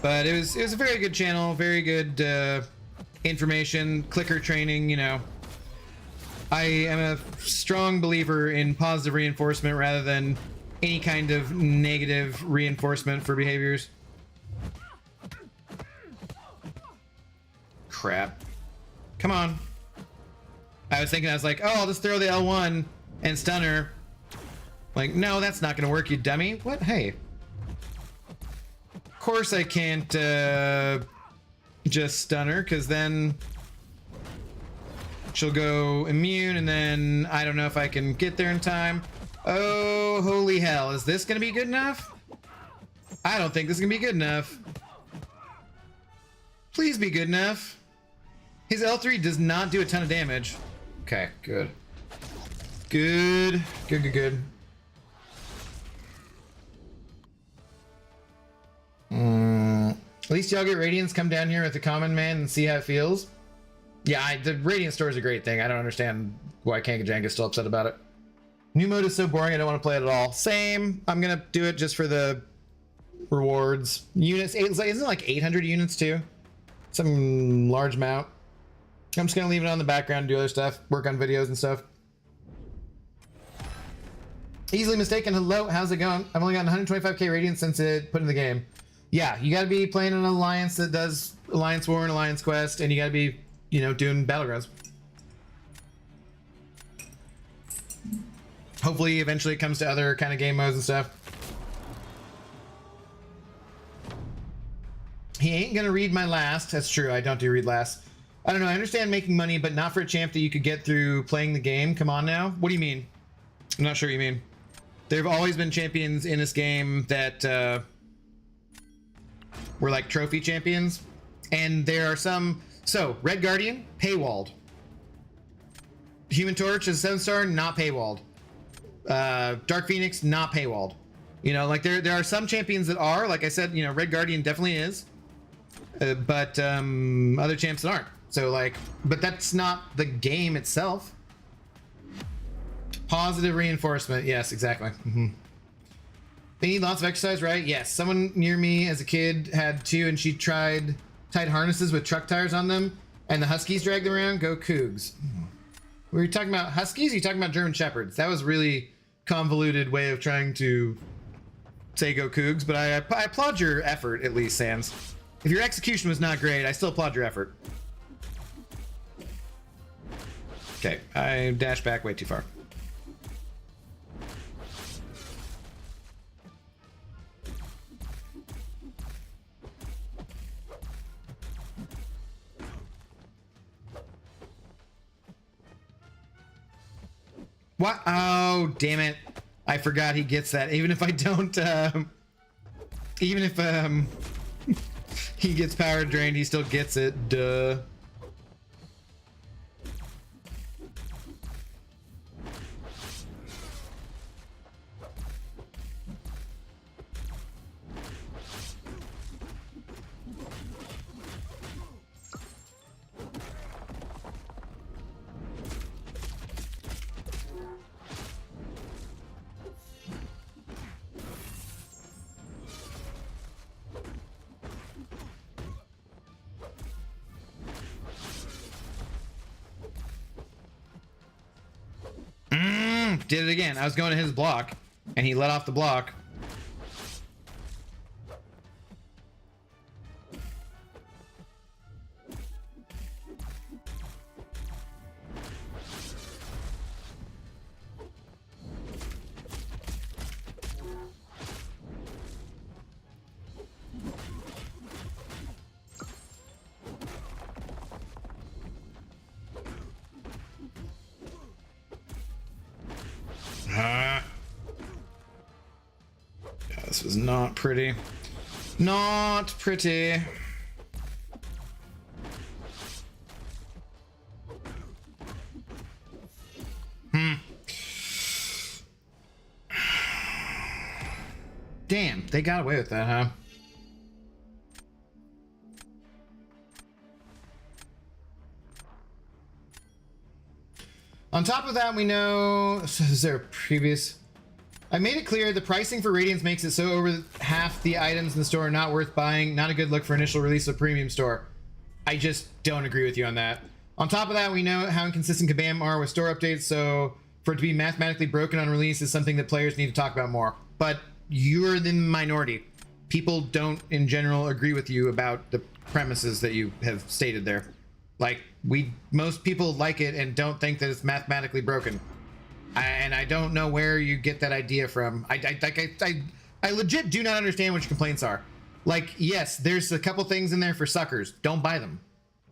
But it was a very good channel, very good information, clicker training, you know. I am a strong believer in positive reinforcement rather than any kind of negative reinforcement for behaviors. Crap. Come on. I was like, oh, I'll just throw the L1 and stun her. Like, no, that's not gonna work, you dummy. What? Hey. Of course I can't just stun her, because then she'll go immune, and then I don't know if I can get there in time. Oh, holy hell. Is this gonna be good enough? I don't think this is gonna be good enough. Please be good enough. His L3 does not do a ton of damage. Okay, good. Good. At least y'all get Radiance, come down here with the common man and see how it feels. Yeah, the Radiant store is a great thing. I don't understand why Kangajank is still upset about it. New mode is so boring, I don't want to play it at all. Same. I'm gonna do it just for the rewards. Units, isn't it like 800 units too? Some large amount. I'm just gonna leave it on the background, do other stuff, work on videos and stuff. Easily mistaken. Hello, how's it going? I've only gotten 125k Radiant since it put in the game. Yeah, you gotta be playing an alliance that does Alliance War and Alliance Quest, and you gotta be, you know, doing Battlegrounds. Hopefully, eventually it comes to other kind of game modes and stuff. He ain't gonna read my last. That's true, I don't do read last. I don't know, I understand making money, but not for a champ that you could get through playing the game. Come on now. What do you mean? I'm not sure what you mean. There have always been champions in this game that were like trophy champions. And there are some... So, Red Guardian, paywalled. Human Torch is 7-star, not paywalled. Dark Phoenix, not paywalled. You know, like there are some champions that are, like I said, you know, Red Guardian definitely is. But other champs that aren't. So like, but that's not the game itself. Positive reinforcement. Yes, exactly. They need lots of exercise, right? Yes. Someone near me as a kid had 2 and she tied harnesses with truck tires on them and the Huskies dragged them around. Go Cougs. Were you talking about Huskies? Or are you talking about German Shepherds? That was really convoluted way of trying to say go Cougs, but I applaud your effort at least, Sans. If your execution was not great, I still applaud your effort. Okay, I dashed back way too far. What? Oh, damn it. I forgot he gets that. Even if I don't, even if, he gets power drained, he still gets it. Duh. did it again. I was going to his block, and he let off the block. Yeah, this was not pretty. Not pretty. Damn, they got away with that, huh? On top of that, we know... So is there a previous... I made it clear the pricing for Radiance makes it so over half the items in the store are not worth buying. Not a good look for initial release of premium store. I just don't agree with you on that. On top of that, we know how inconsistent Kabam are with store updates, so for it to be mathematically broken on release is something that players need to talk about more. But you're the minority. People don't, in general, agree with you about the premises that you have stated there. Like, most people like it and don't think that it's mathematically broken. And I don't know where you get that idea from. I legit do not understand what your complaints are. Like, yes, there's a couple things in there for suckers. Don't buy them.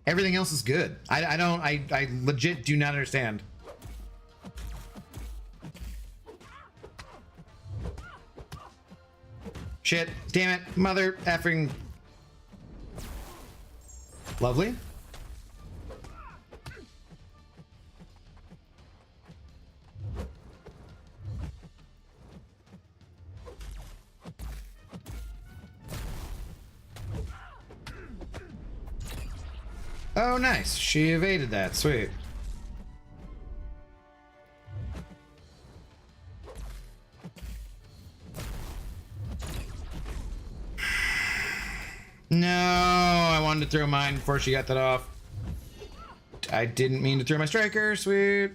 Everything else is good. I legit do not understand. Shit. Damn it. Mother effing. Lovely. Oh, nice. She evaded that. Sweet. No, I wanted to throw mine before she got that off. I didn't mean to throw my striker. Sweet.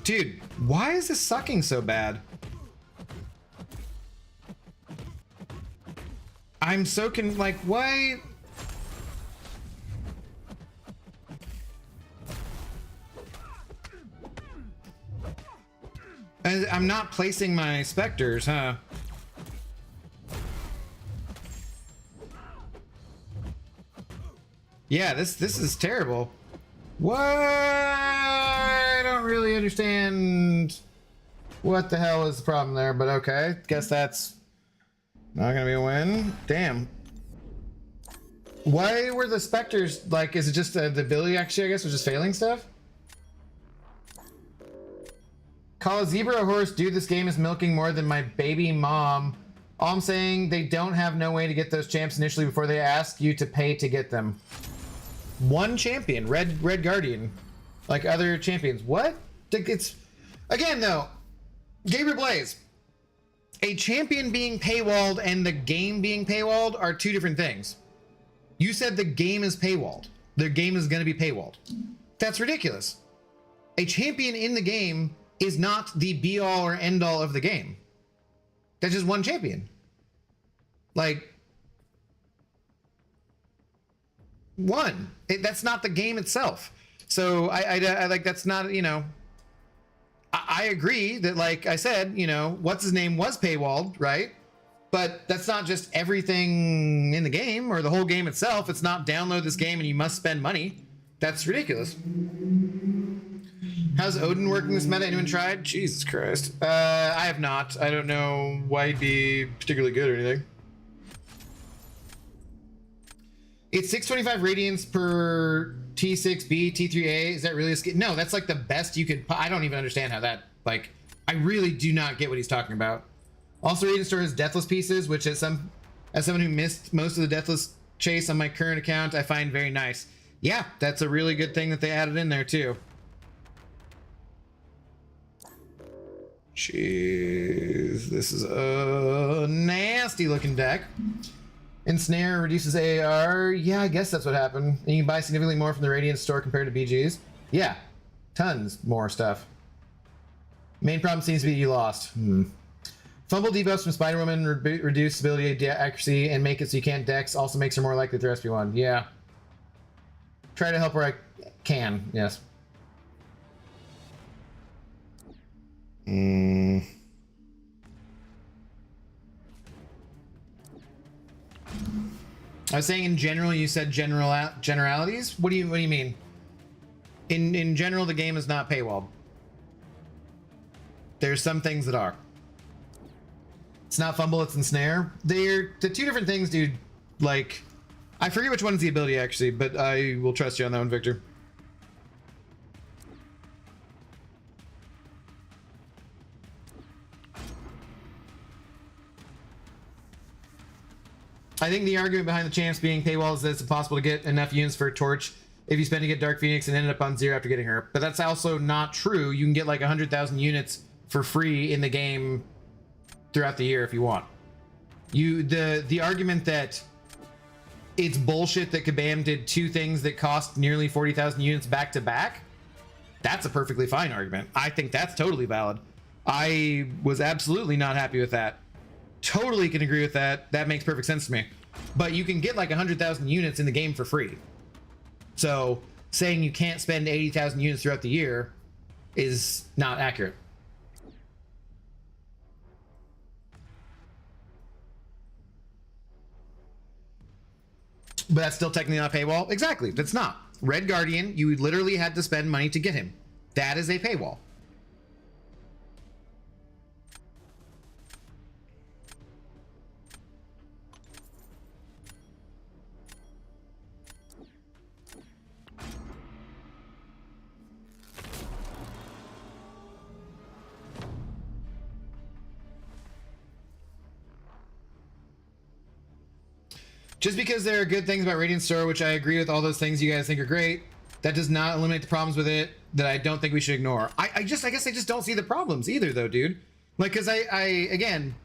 Dude, why is this sucking so bad? I'm so like, why? I'm not placing my specters, huh? Yeah, this is terrible. What? I don't really understand what the hell is the problem there, but okay. Guess that's not gonna be a win. Damn. Why were the specters, like, is it just the ability actually, I guess, was just failing stuff? Call a zebra or horse, dude, this game is milking more than my baby mom. All I'm saying, they don't have no way to get those champs initially before they ask you to pay to get them. One champion, Red Guardian, like other champions. What? It's, again though, Gabriel Blaze, a champion being paywalled and the game being paywalled are two different things. You said the game is paywalled. The game is going to be paywalled. That's ridiculous. A champion in the game is not the be all or end all of the game. That's just one champion. Like, one. That's not the game itself. So I like, that's not, you know, I agree that, like I said, you know, what's his name was paywalled, right? But that's not just everything in the game or the whole game itself. It's not download this game and you must spend money. That's ridiculous. How's Odin working this meta? Anyone tried? Jesus Christ. I have not. I don't know why he'd be particularly good or anything. It's 625 radiance per T6B, T3A. Is that really a skill? No, that's like the best you could. I don't even understand how that, like, I really do not get what he's talking about. Also, Radiant Store has Deathless pieces, which as someone who missed most of the Deathless chase on my current account, I find very nice. Yeah, that's a really good thing that they added in there too. Jeez, this is a nasty looking deck. Ensnare reduces AR. Yeah, I guess that's what happened. And you can buy significantly more from the Radiant store compared to BG's. Yeah, tons more stuff. Main problem seems to be you lost. Fumble debuffs from Spider-Woman reduce ability accuracy and make it so you can't dex. Also makes her more likely to rescue one. Yeah. Try to help where I can, yes. I was saying in general, you said generalities? What do you mean? In general, the game is not paywalled. There's some things that are. It's not fumble, it's ensnare. They're the two different things, dude. Like, I forget which one's the ability actually, but I will trust you on that one, Victor. I think the argument behind the champs being paywall is that it's impossible to get enough units for a torch if you spend to get Dark Phoenix and ended up on 0 after getting her. But that's also not true. You can get like 100,000 units for free in the game throughout the year if you want. The argument that it's bullshit that Kabam did two things that cost nearly 40,000 units back to back, that's a perfectly fine argument. I think that's totally valid. I was absolutely not happy with that. Totally can agree with that. That makes perfect sense to me. But you can get like 100,000 units in the game for free. So saying you can't spend 80,000 units throughout the year is not accurate. But that's still technically not paywall? Exactly, that's not. Red Guardian, you literally had to spend money to get him. That is a paywall. Just because there are good things about Radiant Store, which I agree with all those things you guys think are great, that does not eliminate the problems with it that I don't think we should ignore. I guess I just don't see the problems either though, dude. Like, cause again,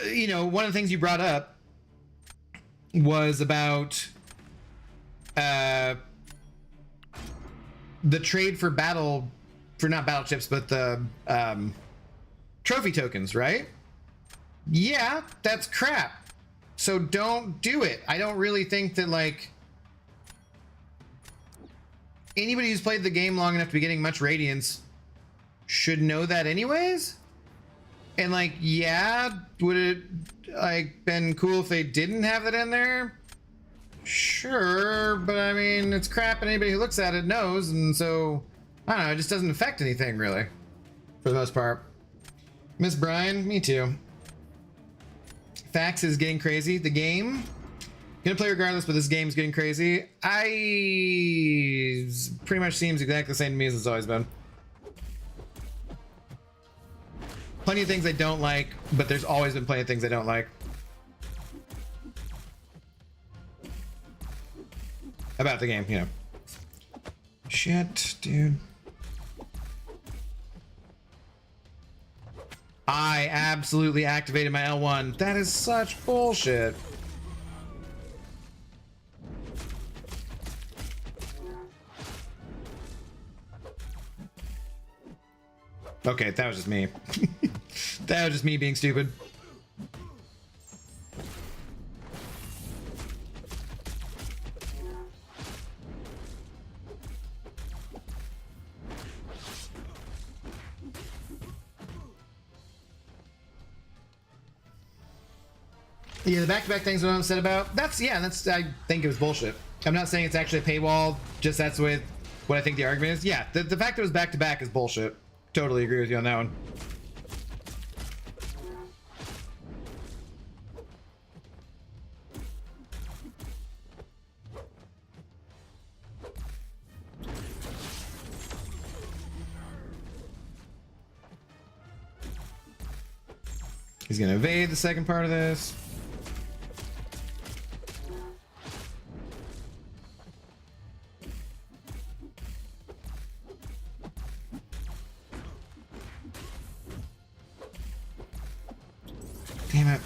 you know, one of the things you brought up was about the trade for not battle chips, but the trophy tokens, right? Yeah, that's crap. So don't do it. I don't really think that, like, anybody who's played the game long enough to be getting much Radiance should know that anyways. And, like, yeah, would it, like, been cool if they didn't have that in there? Sure, but I mean, it's crap and anybody who looks at it knows, and so, I don't know, it just doesn't affect anything, really, for the most part. Miss Brian, me too. Fax is getting crazy. The game, gonna play regardless, but this game's getting crazy. Pretty much seems exactly the same to me as it's always been. Plenty of things I don't like, but there's always been plenty of things I don't like about the game, you know. Shit, dude. I absolutely activated my L1. That is such bullshit. Okay, that was just me. That was just me being stupid. Yeah, the back-to-back things that I'm upset about, I think it was bullshit. I'm not saying it's actually a paywall, just that's what I think the argument is. Yeah, the fact that it was back-to-back is bullshit. Totally agree with you on that one. He's gonna evade the second part of this. Damn it.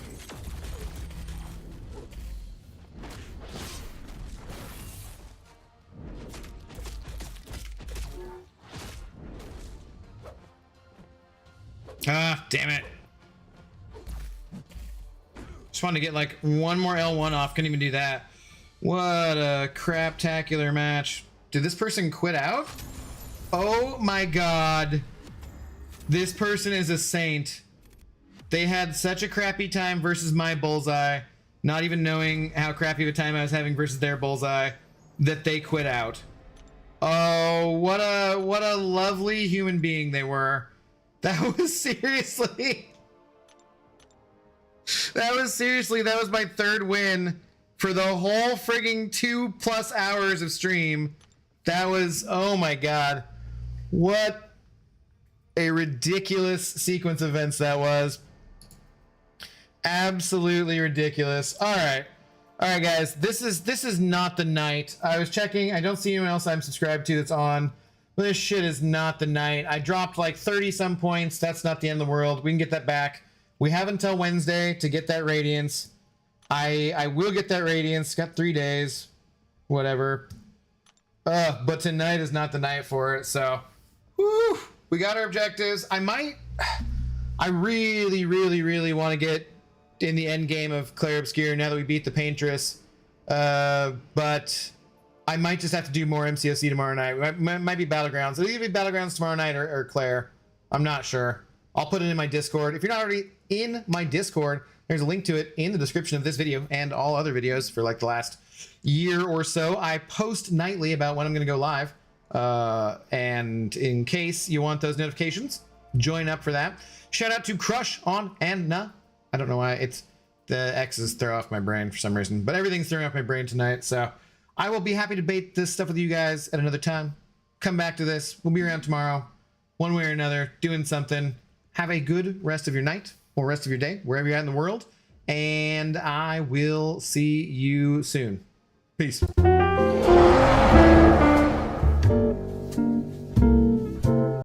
Ah, damn it. Just wanted to get like one more L1 off. Couldn't even do that. What a craptacular match. Did this person quit out? Oh my god. This person is a saint. They had such a crappy time versus my bullseye, not even knowing how crappy of a time I was having versus their bullseye, that they quit out. Oh, what a lovely human being they were. That was seriously... That was my third win for the whole frigging 2+ hours of stream. That was, oh my god. What a ridiculous sequence of events that was. Absolutely ridiculous. All right, guys. This is not the night. I was checking. I don't see anyone else I'm subscribed to that's on. This shit is not the night. I dropped like 30 some points. That's not the end of the world. We can get that back. We have until Wednesday to get that radiance. I will get that radiance. Got 3 days. Whatever. But tonight is not the night for it. So, whew, we got our objectives. I really, really, really want to get in the end game of Claire Obscure now that we beat the Paintress. But I might just have to do more MCOC tomorrow night. Might be Battlegrounds. It'll either be Battlegrounds tomorrow night or Claire. I'm not sure. I'll put it in my Discord. If you're not already in my Discord, there's a link to it in the description of this video and all other videos for like the last year or so. I post nightly about when I'm going to go live. And in case you want those notifications, join up for that. Shout out to Crush on Anna. I don't know why it's the X's throw off my brain for some reason, but everything's throwing off my brain tonight. So I will be happy to debate this stuff with you guys at another time. Come back to this. We'll be around tomorrow, one way or another, doing something. Have a good rest of your night or rest of your day, wherever you're at in the world. And I will see you soon. Peace.